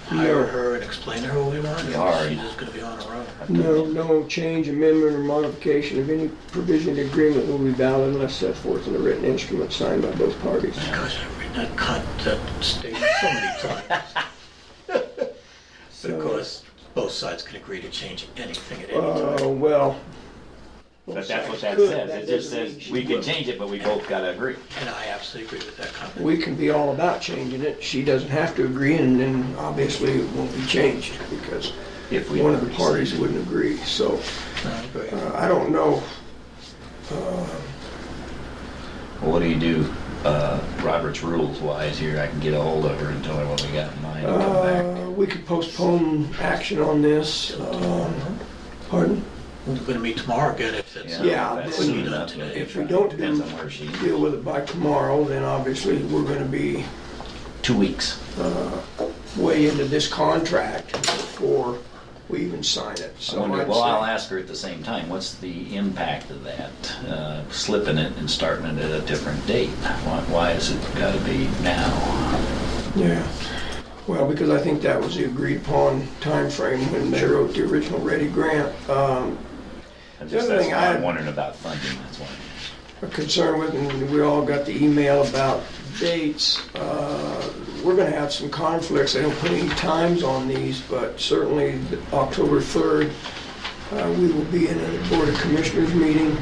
hire her and explain to her what we want? We are. She's just going to be on her own. No change, amendment, or modification of any provision of the agreement will be valid unless set forth in a written instrument signed by both parties. Gosh, I've read that statement so many times. But of course, both sides can agree to change anything at any time. Well, But that's what that Could, says. that It just doesn't mean says she we can will. change it, but we both gotta agree. And I absolutely agree with that comment. We can be all about changing it. She doesn't have to agree, and then obviously it won't be changed because If we one of the agree. parties wouldn't agree. So I agree. I don't know. Well, what do you do, Robert's rules wise here? I can get a hold of her and tell her what we got in mind and come back. We could postpone action on this. Pardon? We're gonna meet tomorrow again if it's. Yeah, That's then- soon enough. If we don't Depends on where she is. deal with it by tomorrow, then obviously we're going to be 2 weeks. way into this contract before we even sign it. I So wonder, I'd well, I'll say, ask her at the same time, what's the impact of that? Slipping it and starting it at a different date? Why has it gotta be now? yeah. Well, because I think that was the agreed upon time frame when they wrote the original Ready grant. That's other thing why I'm I- wondering about funding, that's why. A concern with, and we all got the email about dates. We're going to have some conflicts. They don't put any times on these, but certainly October 3rd, we will be in a Board of Commissioners meeting.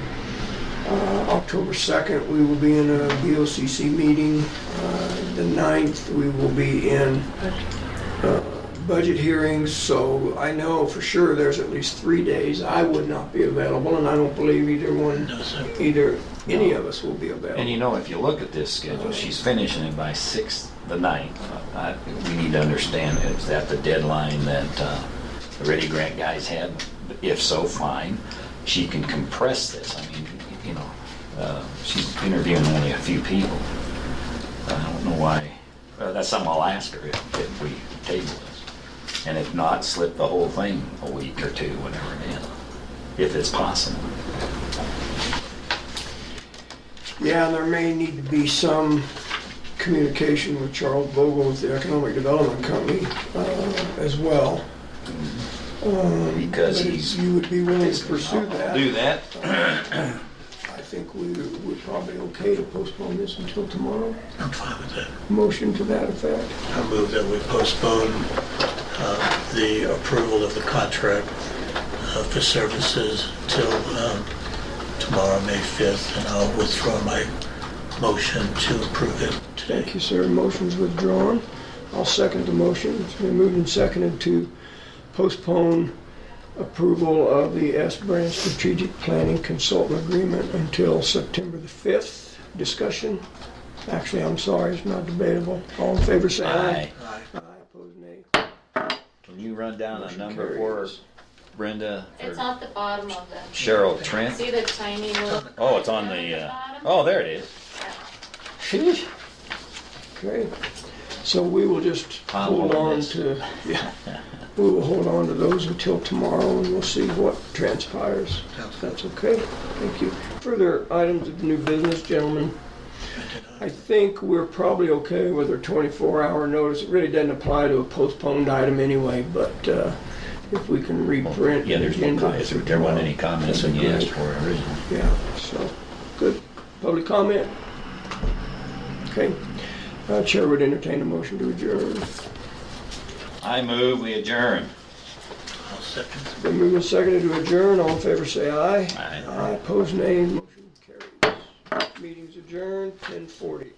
October 2nd, we will be in a BOCC meeting. The 9th, we will be in budget hearings. So I know for sure there's at least 3 days I would not be available, and I don't believe either any of us will be available. And you know, if you look at this schedule, she's finishing it by the 9th. We need to understand, is that the deadline that the Ready Grant guys had? If so, fine. She can compress this. I mean, you know, she's interviewing only a few people. I don't know why. That's something I'll ask her if we table this. And if not, slip the whole thing a week or two, whatever it is, if it's possible. Yeah, and there may need to be some communication with Charles Vogel with the Economic Development Company as well. Because But if he's you would be willing to pursue I'll that, do that. I think we're probably okay to postpone this until tomorrow. I'm fine with that. Motion to that effect. I move that we postpone the approval of the contract for services till tomorrow, May 5th, and I'll withdraw my motion to approve it today. Thank you, sir. Motion's withdrawn. I'll second the motion. It's been moved and seconded to postpone approval of the S Branch Strategic Planning Consultant Agreement until September the 5th. Discussion? Actually, I'm sorry, it's not debatable. All in favor, say aye. Aye. Aye, opposed, nay. Can you run down a Motion number for carries. Brenda? It's for off the bottom of the. Cheryl Trent? See the tiny little. Oh, it's on the, bottom? oh, there it is. Sheesh. Okay, so we will just I'll hold hold on this. to, yeah, we will hold on to those until tomorrow and we'll see what transpires. If that's okay, thank you. Further items of new business, gentlemen? I think we're probably okay with our 24-hour notice. It really doesn't apply to a postponed item anyway, but if we can reprint. Yeah, there's the no agenda comments. through There wasn't tomorrow, any comments that'd when be you asked great. for it originally. Yeah, so, good. Public comment? Okay. Chair would entertain a motion to adjourn. I move, we adjourn. I'll second. Been moved and seconded to adjourn. All in favor, say aye. Aye. Aye, opposed, nay. Motion carries. Meeting's adjourned, 10:48.